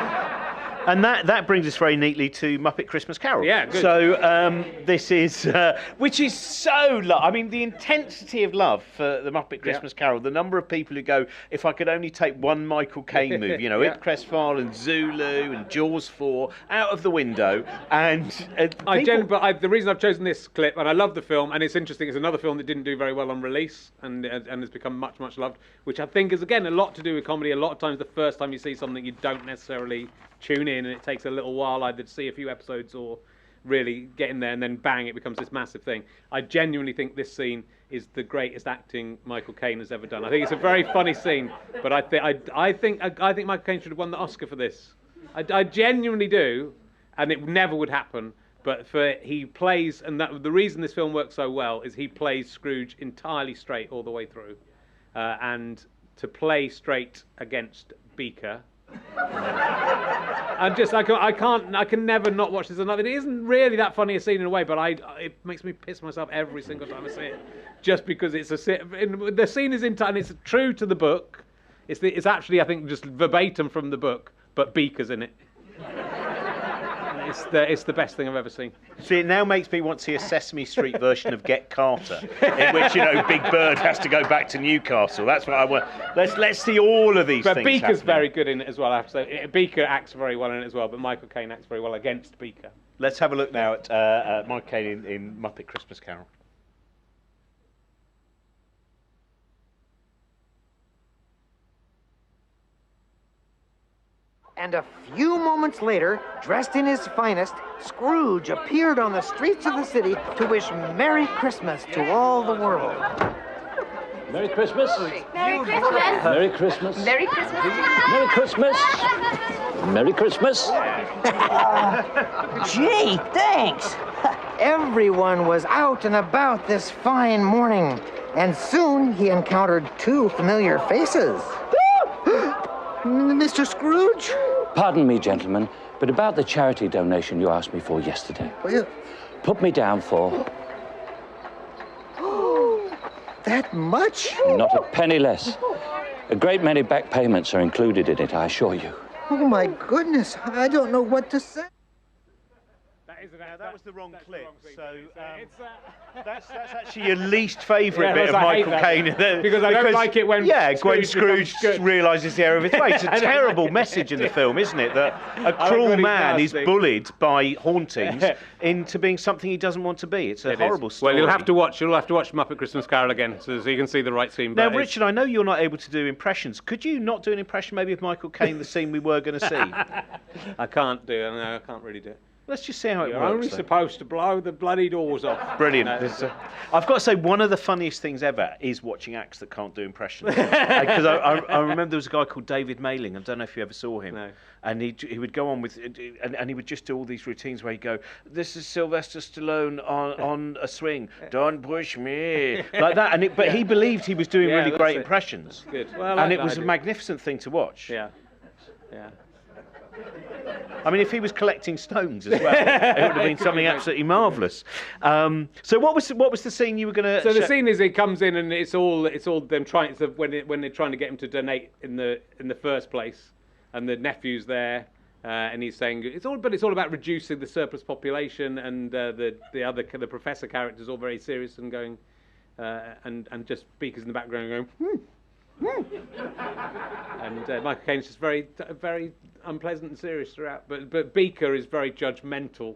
And that brings us very neatly to Muppet Christmas Carol. Yeah, good. So this is, which is so I mean, the intensity of love for the Muppet Christmas Carol, the number of people who go, if I could only take one Michael Caine movie, you know, Ip Crestfile and Zulu and Jaws 4 out of the window, and the reason I've chosen this clip, and I love the film, and it's interesting, it's another film that didn't do very well on release, and has become much, much loved, which I think is, again, a lot to do with comedy. A lot of times the first time you see something, you don't necessarily tune in, and it takes a little while either to see a few episodes or really get in there, and then bang, it becomes this massive thing. I genuinely think this scene is the greatest acting Michael Caine has ever done. I think it's a very funny scene, but I think Michael Caine should have won the Oscar for this. I genuinely do, and it never would happen. But he plays, and the reason this film works so well is he plays Scrooge entirely straight all the way through, and to play straight against Beaker. I can never not watch this. It isn't really that funny a scene in a way, but it makes me piss myself every single time I see it, just because the scene is entire and it's true to the book. It's actually, I think, just verbatim from the book, but Beaker's in it. It's the best thing I've ever seen. See, it now makes me want to see a Sesame Street version of Get Carter, in which, Big Bird has to go back to Newcastle. That's what I want. Let's see all of these things. But Beaker's happening. very good in it as well, I have to say. Beaker acts very well in it as well, but Michael Caine acts very well against Beaker. Let's have a look now at Michael Caine in Muppet Christmas Carol. And a few moments later, dressed in his finest, Scrooge appeared on the streets of the city to wish Merry Christmas to all the world. Merry Christmas. Merry Christmas. Merry Christmas. Merry Christmas. Merry Christmas. Merry Christmas. Gee, thanks. Everyone was out and about this fine morning, and soon he encountered two familiar faces. Mr. Scrooge? Pardon me, gentlemen, but about the charity donation you asked me for yesterday. Well, Put me down for... that much? Not a penny less. A great many back payments are included in it, I assure you. Oh, my goodness. I don't know what to say. That was the wrong clip. So that's actually your least favourite bit of Michael Caine. Because I don't like it when Scrooge realises the error of his ways. It's a terrible message in the film, isn't it? That a cruel man is bullied by hauntings into being something he doesn't want to be. It's a horrible story. Well, you'll have to watch Muppet Christmas Carol again, so you can see the right scene. Now, Richard, I know you're not able to do impressions. Could you not do an impression maybe of Michael Caine, the scene we were going to see? I can't really do it. Let's just see how it works. You're only supposed to blow the bloody doors off. Brilliant. I've got to say, one of the funniest things ever is watching acts that can't do impressions. Because I remember there was a guy called David Mayling. I don't know if you ever saw him. No. And he would go on with, and he would just do all these routines where he'd go, "This is Sylvester Stallone on a swing. Don't push me," like that. But he believed he was doing really great impressions. Good. Well, and it was a magnificent thing to watch. Yeah. I mean, if he was collecting stones as well, it would have been something absolutely marvellous. So what was the scene you were going to? So the scene is he comes in and it's all them trying when they're trying to get him to donate in the first place, and the nephew's there, and he's saying it's all about reducing the surplus population, and the professor character's all very serious and going, and just speakers in the background going. And Michael Caine's just very, very unpleasant and serious throughout. But Beaker is very judgmental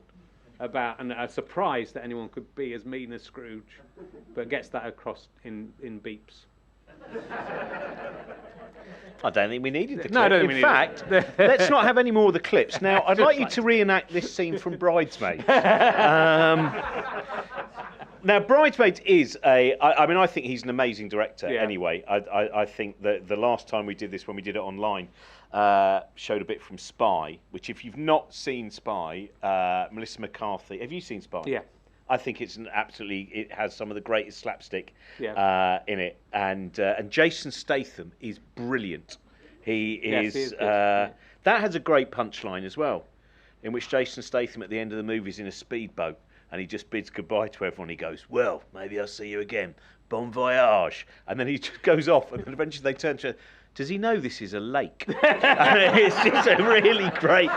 about, and surprised that anyone could be as mean as Scrooge, but gets that across in beeps. I don't think we needed the clip. No, I don't In think we fact, let's not have any more of the clips. Now, I'd like you to reenact this scene from Bridesmaids. Now, Bridesmaids is I think he's an amazing director anyway. I think that the last time we did this, when we did it online, showed a bit from Spy, which if you've not seen Spy, Melissa McCarthy, have you seen Spy? Yeah. I think it's it has some of the greatest slapstick in it, and Jason Statham is brilliant. He is. That has a great punchline as well, in which Jason Statham at the end of the movie is in a speedboat and he just bids goodbye to everyone. He goes, "Well, maybe I'll see you again. Bon voyage," and then he just goes off, and then eventually they turn to. Does he know this is a lake? It's just a really great.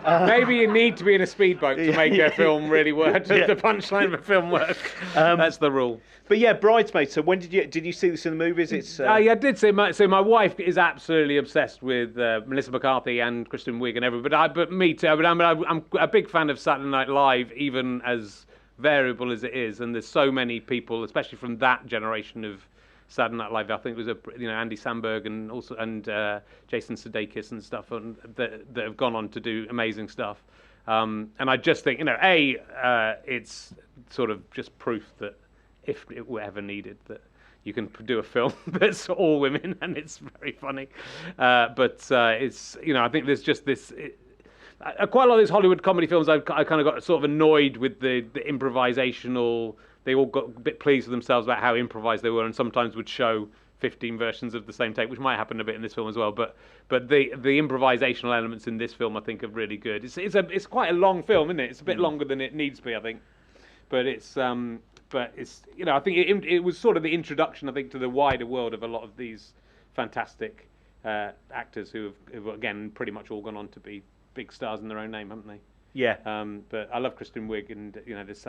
Maybe you need to be in a speedboat to make a film really work. The punchline of a film work. That's the rule. But yeah, Bridesmaids. So when did you see this in the movies? It's. Yeah, I did see. So my wife is absolutely obsessed with Melissa McCarthy and Kristen Wiig and everybody. But me too. But I'm a big fan of Saturday Night Live, even as variable as it is. And there's so many people, especially from that generation of Saturday Night Live. I think it was Andy Samberg and also Jason Sudeikis and stuff, and that have gone on to do amazing stuff. And I just think it's sort of just proof that if it were ever needed, that you can do a film that's all women and it's very funny. But it's I think there's just this. Quite a lot of these Hollywood comedy films, I kind of got sort of annoyed with the improvisational. They all got a bit pleased with themselves about how improvised they were, and sometimes would show 15 versions of the same take, which might happen a bit in this film as well. But the improvisational elements in this film, I think, are really good. It's quite a long film, isn't it? It's a bit longer than it needs to be, I think. But it's I think it was sort of the introduction, I think, to the wider world of a lot of these fantastic actors who have again pretty much all gone on to be big stars in their own name, haven't they? Yeah. But I love Kristen Wiig, and there's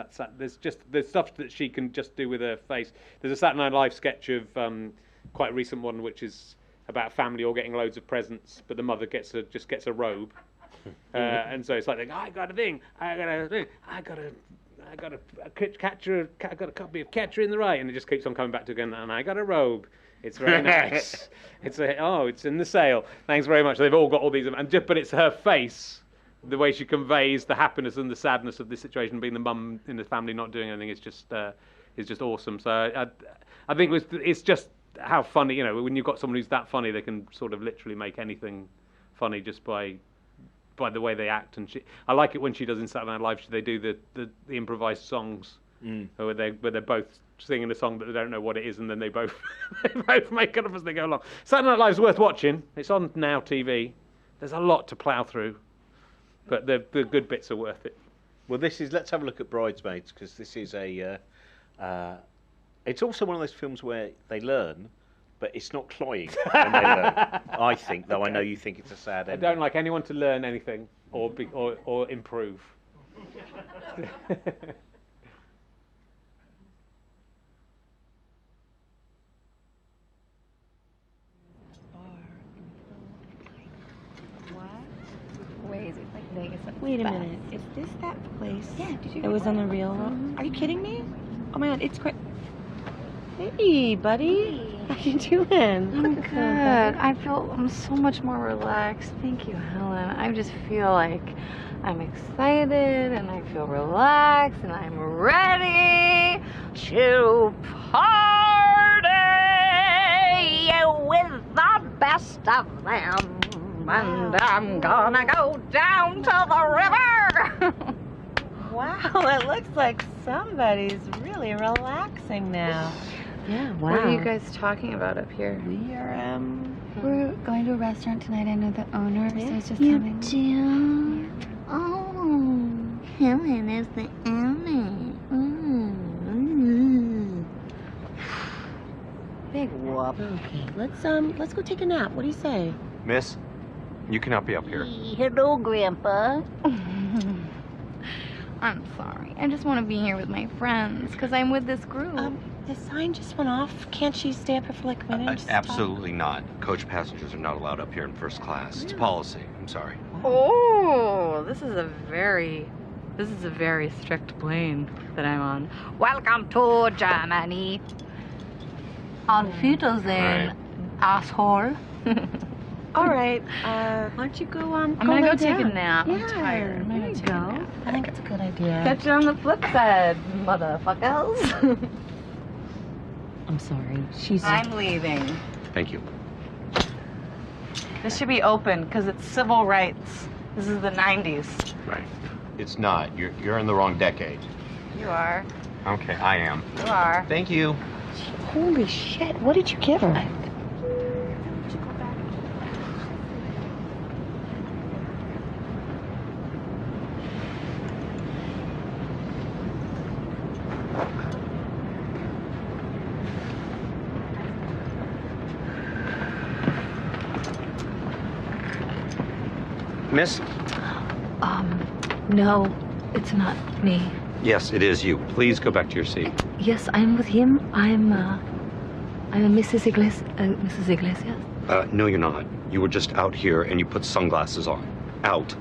stuff that she can just do with her face. There's a Saturday Night Live sketch of quite a recent one, which is about a family all getting loads of presents, but the mother just gets a robe, and so it's like, I got a copy of Catcher in the Rye, and it just keeps on coming back to again, and I got a robe. It's very nice. It's in the sale. Thanks very much. They've all got all these, but it's her face. The way she conveys the happiness and the sadness of this situation, being the mum in the family not doing anything, is just awesome. So I think it's just how funny, when you've got someone who's that funny, they can sort of literally make anything funny just by the way they act. And I like it when she does in Saturday Night Live. They do the improvised songs where they're both singing a song that they don't know what it is, and then they both make it up as they go along. Saturday Night Live's worth watching. It's on Now TV. There's a lot to plough through. But the good bits are worth it. Well, let's have a look at Bridesmaids, because this is it's also one of those films where they learn, but it's not cloying when they learn, I think, though. Okay. I know you think it's a sad ending. I don't like anyone to learn anything or improve. Wait a minute. Is this that place? Yeah, did you? It was on the real road? Are you kidding me? Oh my God, it's great. Hey, buddy. How you doing? I'm good. I'm so much more relaxed. Thank you, Helen. I just feel like I'm excited and I feel relaxed and I'm ready to party with the best of them. And I'm gonna go down to the river. Wow, it looks like somebody's really relaxing now. Yeah, wow. What are you guys talking about up here? We're going to a restaurant tonight. I know the owner, so it's just You coming. do? Oh, Helen is the owner. Big whoop. Okay, let's go take a nap. What do you say? Miss, you cannot be up here. Hello, Grandpa. I'm sorry. I just want to be here with my friends because I'm with this group. The sign just went off. Can't she stay up here for like a minute? Absolutely not. Coach passengers are not allowed up here in first class. It's policy. I'm sorry. Oh, this is a very strict plane that I'm on. Welcome to Germany. On Wiedersehen, asshole. All right. Why don't you go on? I'm gonna go take a nap. I'm Yeah, tired. I'm there gonna you take a go. nap. I think it's a good idea. Catch you on the flip side, motherfuckers. I'm sorry. I'm leaving. Thank you. This should be open because it's civil rights. This is the 90s. Right. It's not. You're in the wrong decade. You are. Okay, I am. You are. Thank you. Holy shit, what did you give her? Miss? No, it's not me. Yes, it is you. Please go back to your seat. Yes, I'm with him. I'm a Mrs. Mrs. Iglesias. No, you're not. You were just out here and you put sunglasses on. Out.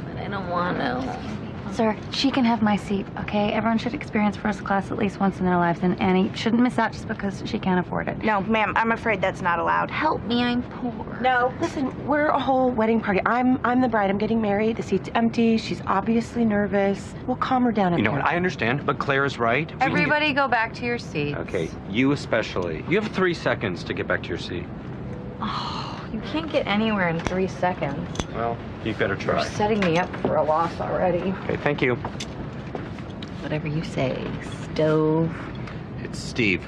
But I don't want to. Sir, she can have my seat, okay? Everyone should experience first class at least once in their lives, and Annie shouldn't miss out just because she can't afford it. No, ma'am, I'm afraid that's not allowed. Help me, I'm poor. No, listen, we're a whole wedding party. I'm the bride. I'm getting married. The seat's empty. She's obviously nervous. We'll calm her down. You know what? I understand, but Claire's right. Everybody go back to your seats. Okay, you especially. You have 3 seconds to get back to your seat. Oh, you can't get anywhere in 3 seconds. Well, you better try. You're setting me up for a loss already. Okay, thank you. Whatever you say, Stove. It's Steve.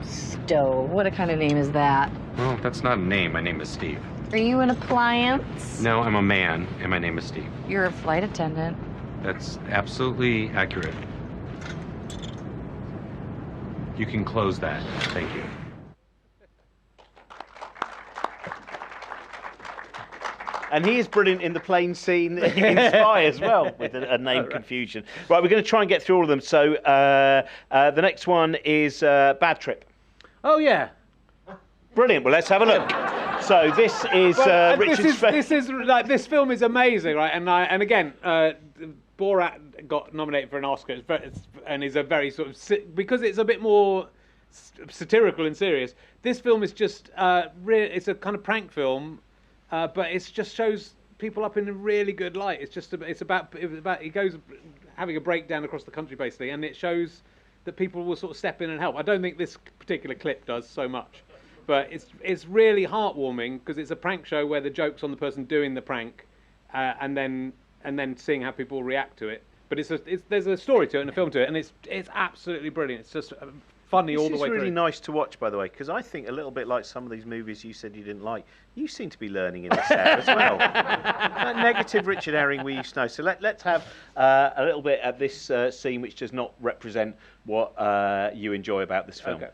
Stove. What kind of name is that? Well, that's not a name. My name is Steve. Are you an appliance? No, I'm a man, and my name is Steve. You're a flight attendant. That's absolutely accurate. You can close that. Thank you. And he is brilliant in the plane scene in Spy as well, with a name confusion. Right, we're going to try and get through all of them. So the next one is Bad Trip. Oh, yeah. Brilliant. Well, let's have a look. So this is Richard's... This film is amazing, right? And again, Borat got nominated for an Oscar, and is a very sort of... Because it's a bit more satirical and serious, this film is just... it's a kind of prank film, but it just shows people up in a really good light. It's about he goes having a breakdown across the country basically, and it shows that people will sort of step in and help. I don't think this particular clip does so much, but it's really heartwarming because it's a prank show where the joke's on the person doing the prank, and then seeing how people react to it. But there's a story to it and a film to it, and it's absolutely brilliant. It's just funny all the way through. It's really nice to watch, by the way, because I think a little bit like some of these movies you said you didn't like, you seem to be learning in this area as well. That negative Richard Herring we used to know. So let's have a little bit at this scene, which does not represent what you enjoy about this film. Okay.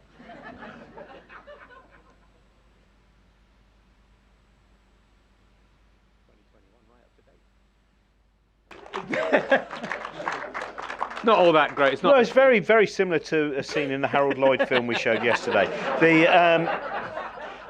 Not all that great. No, it's very, very similar to a scene in the Harold Lloyd film we showed yesterday.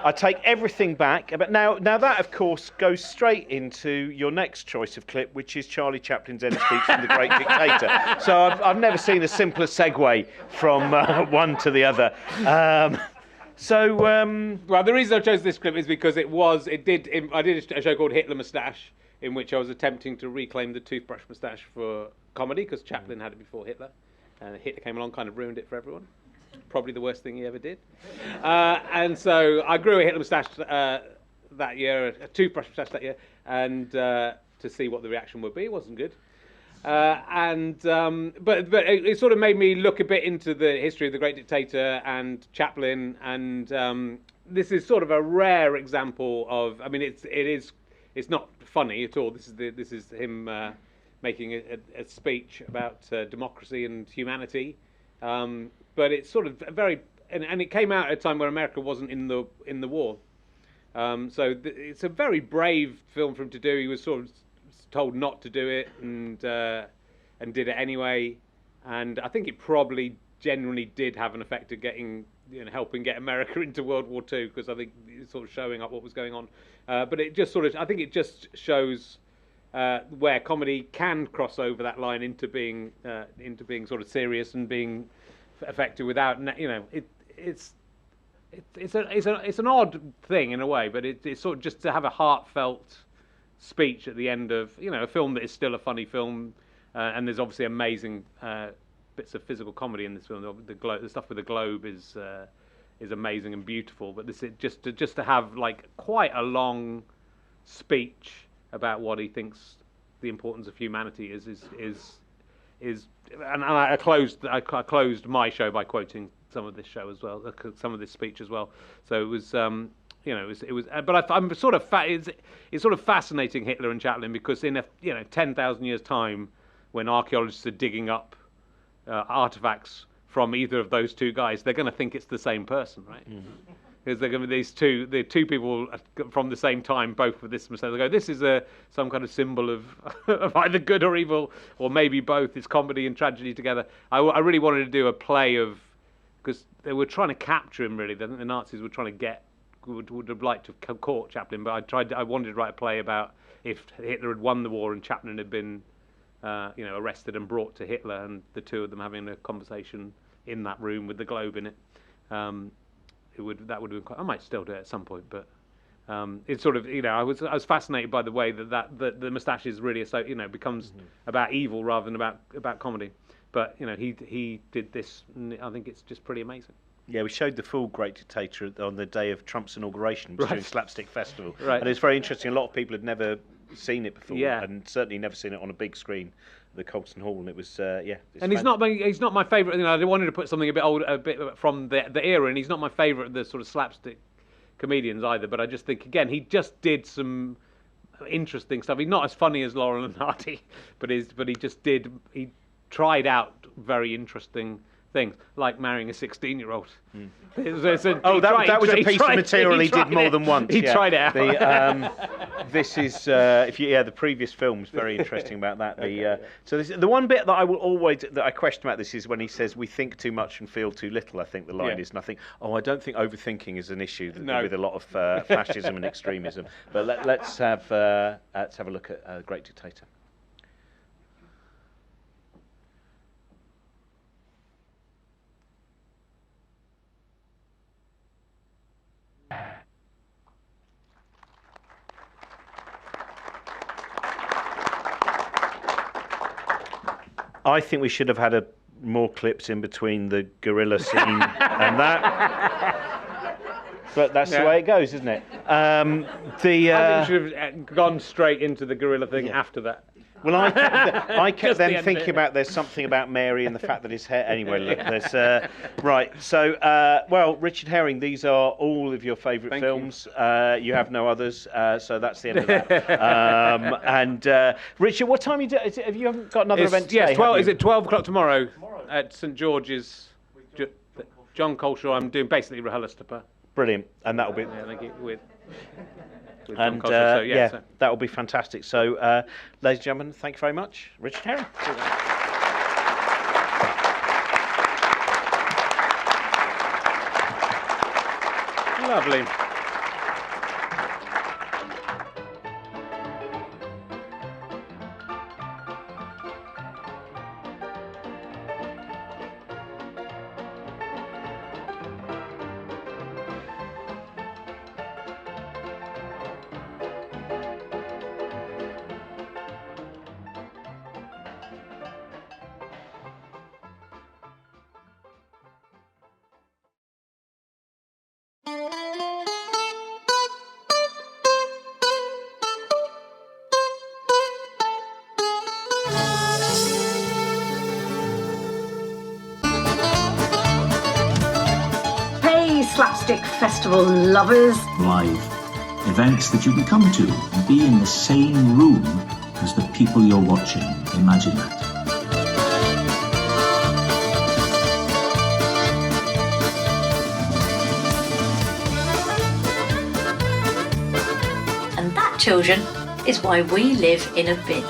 I take everything back. But now that, of course, goes straight into your next choice of clip, which is Charlie Chaplin's end speech from The Great Dictator. So I've never seen a simpler segue from one to the other. Well, the reason I chose this clip is because I did a show called Hitler Moustache, in which I was attempting to reclaim the toothbrush moustache for comedy, because Chaplin had it before Hitler, and Hitler came along, kind of ruined it for everyone. Probably the worst thing he ever did. And so I grew a Hitler moustache that year, a toothbrush moustache that year, and to see what the reaction would be. It wasn't good. But it sort of made me look a bit into the history of The Great Dictator and Chaplin, and this is sort of a rare example of. I mean, it's not funny at all. This is him making a speech about democracy and humanity, but it's sort of very, and it came out at a time where America wasn't in the war, so it's a very brave film for him to do. He was sort of told not to do it, and did it anyway, and I think it probably genuinely did have an effect of helping get America into World War II, because I think it's sort of showing up what was going on. But it just I think it just shows where comedy can cross over that line into being sort of serious and being effective without, it's an odd thing in a way, but it's sort of just to have a heartfelt speech at the end of a film that is still a funny film, and there's obviously amazing bits of physical comedy in this film. The stuff with the globe is amazing and beautiful, but this just to have like quite a long speech about what he thinks the importance of humanity is and I closed my show by quoting some of this show as well, some of this speech as well. So it was, it was. But I'm sort of it's sort of fascinating, Hitler and Chaplin, because in 10,000 years' time, when archaeologists are digging up artifacts from either of those two guys, they're going to think it's the same person, right? Because they're going to be the two people from the same time, both with this mistake. They go, this is some kind of symbol of either good or evil, or maybe both. It's comedy and tragedy together. I really wanted to do a play of, because they were trying to capture him, really. The Nazis were trying to would have liked to have caught Chaplin, but I wanted to write a play about if Hitler had won the war and Chaplin had been arrested and brought to Hitler, and the two of them having a conversation in that room with the globe in it. That would have been quite. I might still do it at some point, but it's sort of I was fascinated by the way that the moustaches really becomes about evil rather than about comedy. But he did this. And I think it's just pretty amazing. Yeah, we showed the full Great Dictator on the day of Trump's inauguration, which was during Slapstick Festival, right. And it's very interesting. A lot of people had never seen it before, yeah. And certainly never seen it on a big screen, the Colston Hall, and it was and he's not my favourite. I wanted to put something a bit older, a bit from the era, and he's not my favourite of the sort of slapstick comedians either. But I just think again, he just did some interesting stuff. He's not as funny as Laurel and Hardy, but he tried out very interesting things, like marrying a 16-year-old. That was a piece of material he did more than once. He tried it out. This is, the previous film's very interesting about that. The one bit that I question about this is when he says, "We think too much and feel too little." I think the line is, and I think, I don't think overthinking is an issue with a lot of fascism and extremism. But let's have a look at Great Dictator. I think we should have had more clips in between the gorilla scene and that. But that's the way it goes, isn't it? I think we should have gone straight into the gorilla thing after that. Well, I kept then thinking about there's something about Mary and the fact that his hair. Anyway, look, there's right. So, Richard Herring, these are all of your favourite films. You have no others, so that's the end of that. Richard, what time you do? Have you got another event today? Yes, is it 12 o'clock tomorrow at St George's? John Coleshaw. I'm doing basically RHLSTP. Brilliant, and that'll be. Yeah, thank you. With and that will be fantastic. So, ladies and gentlemen, thank you very much, Richard Herring. Lovely. Slapstick Festival lovers. Live events that you can come to and be in the same room as the people you're watching. Imagine that. And that, children, is why we live in a bin.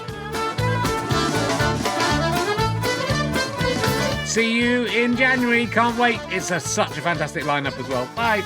See you in January. Can't wait. It's such a fantastic lineup as well. Bye.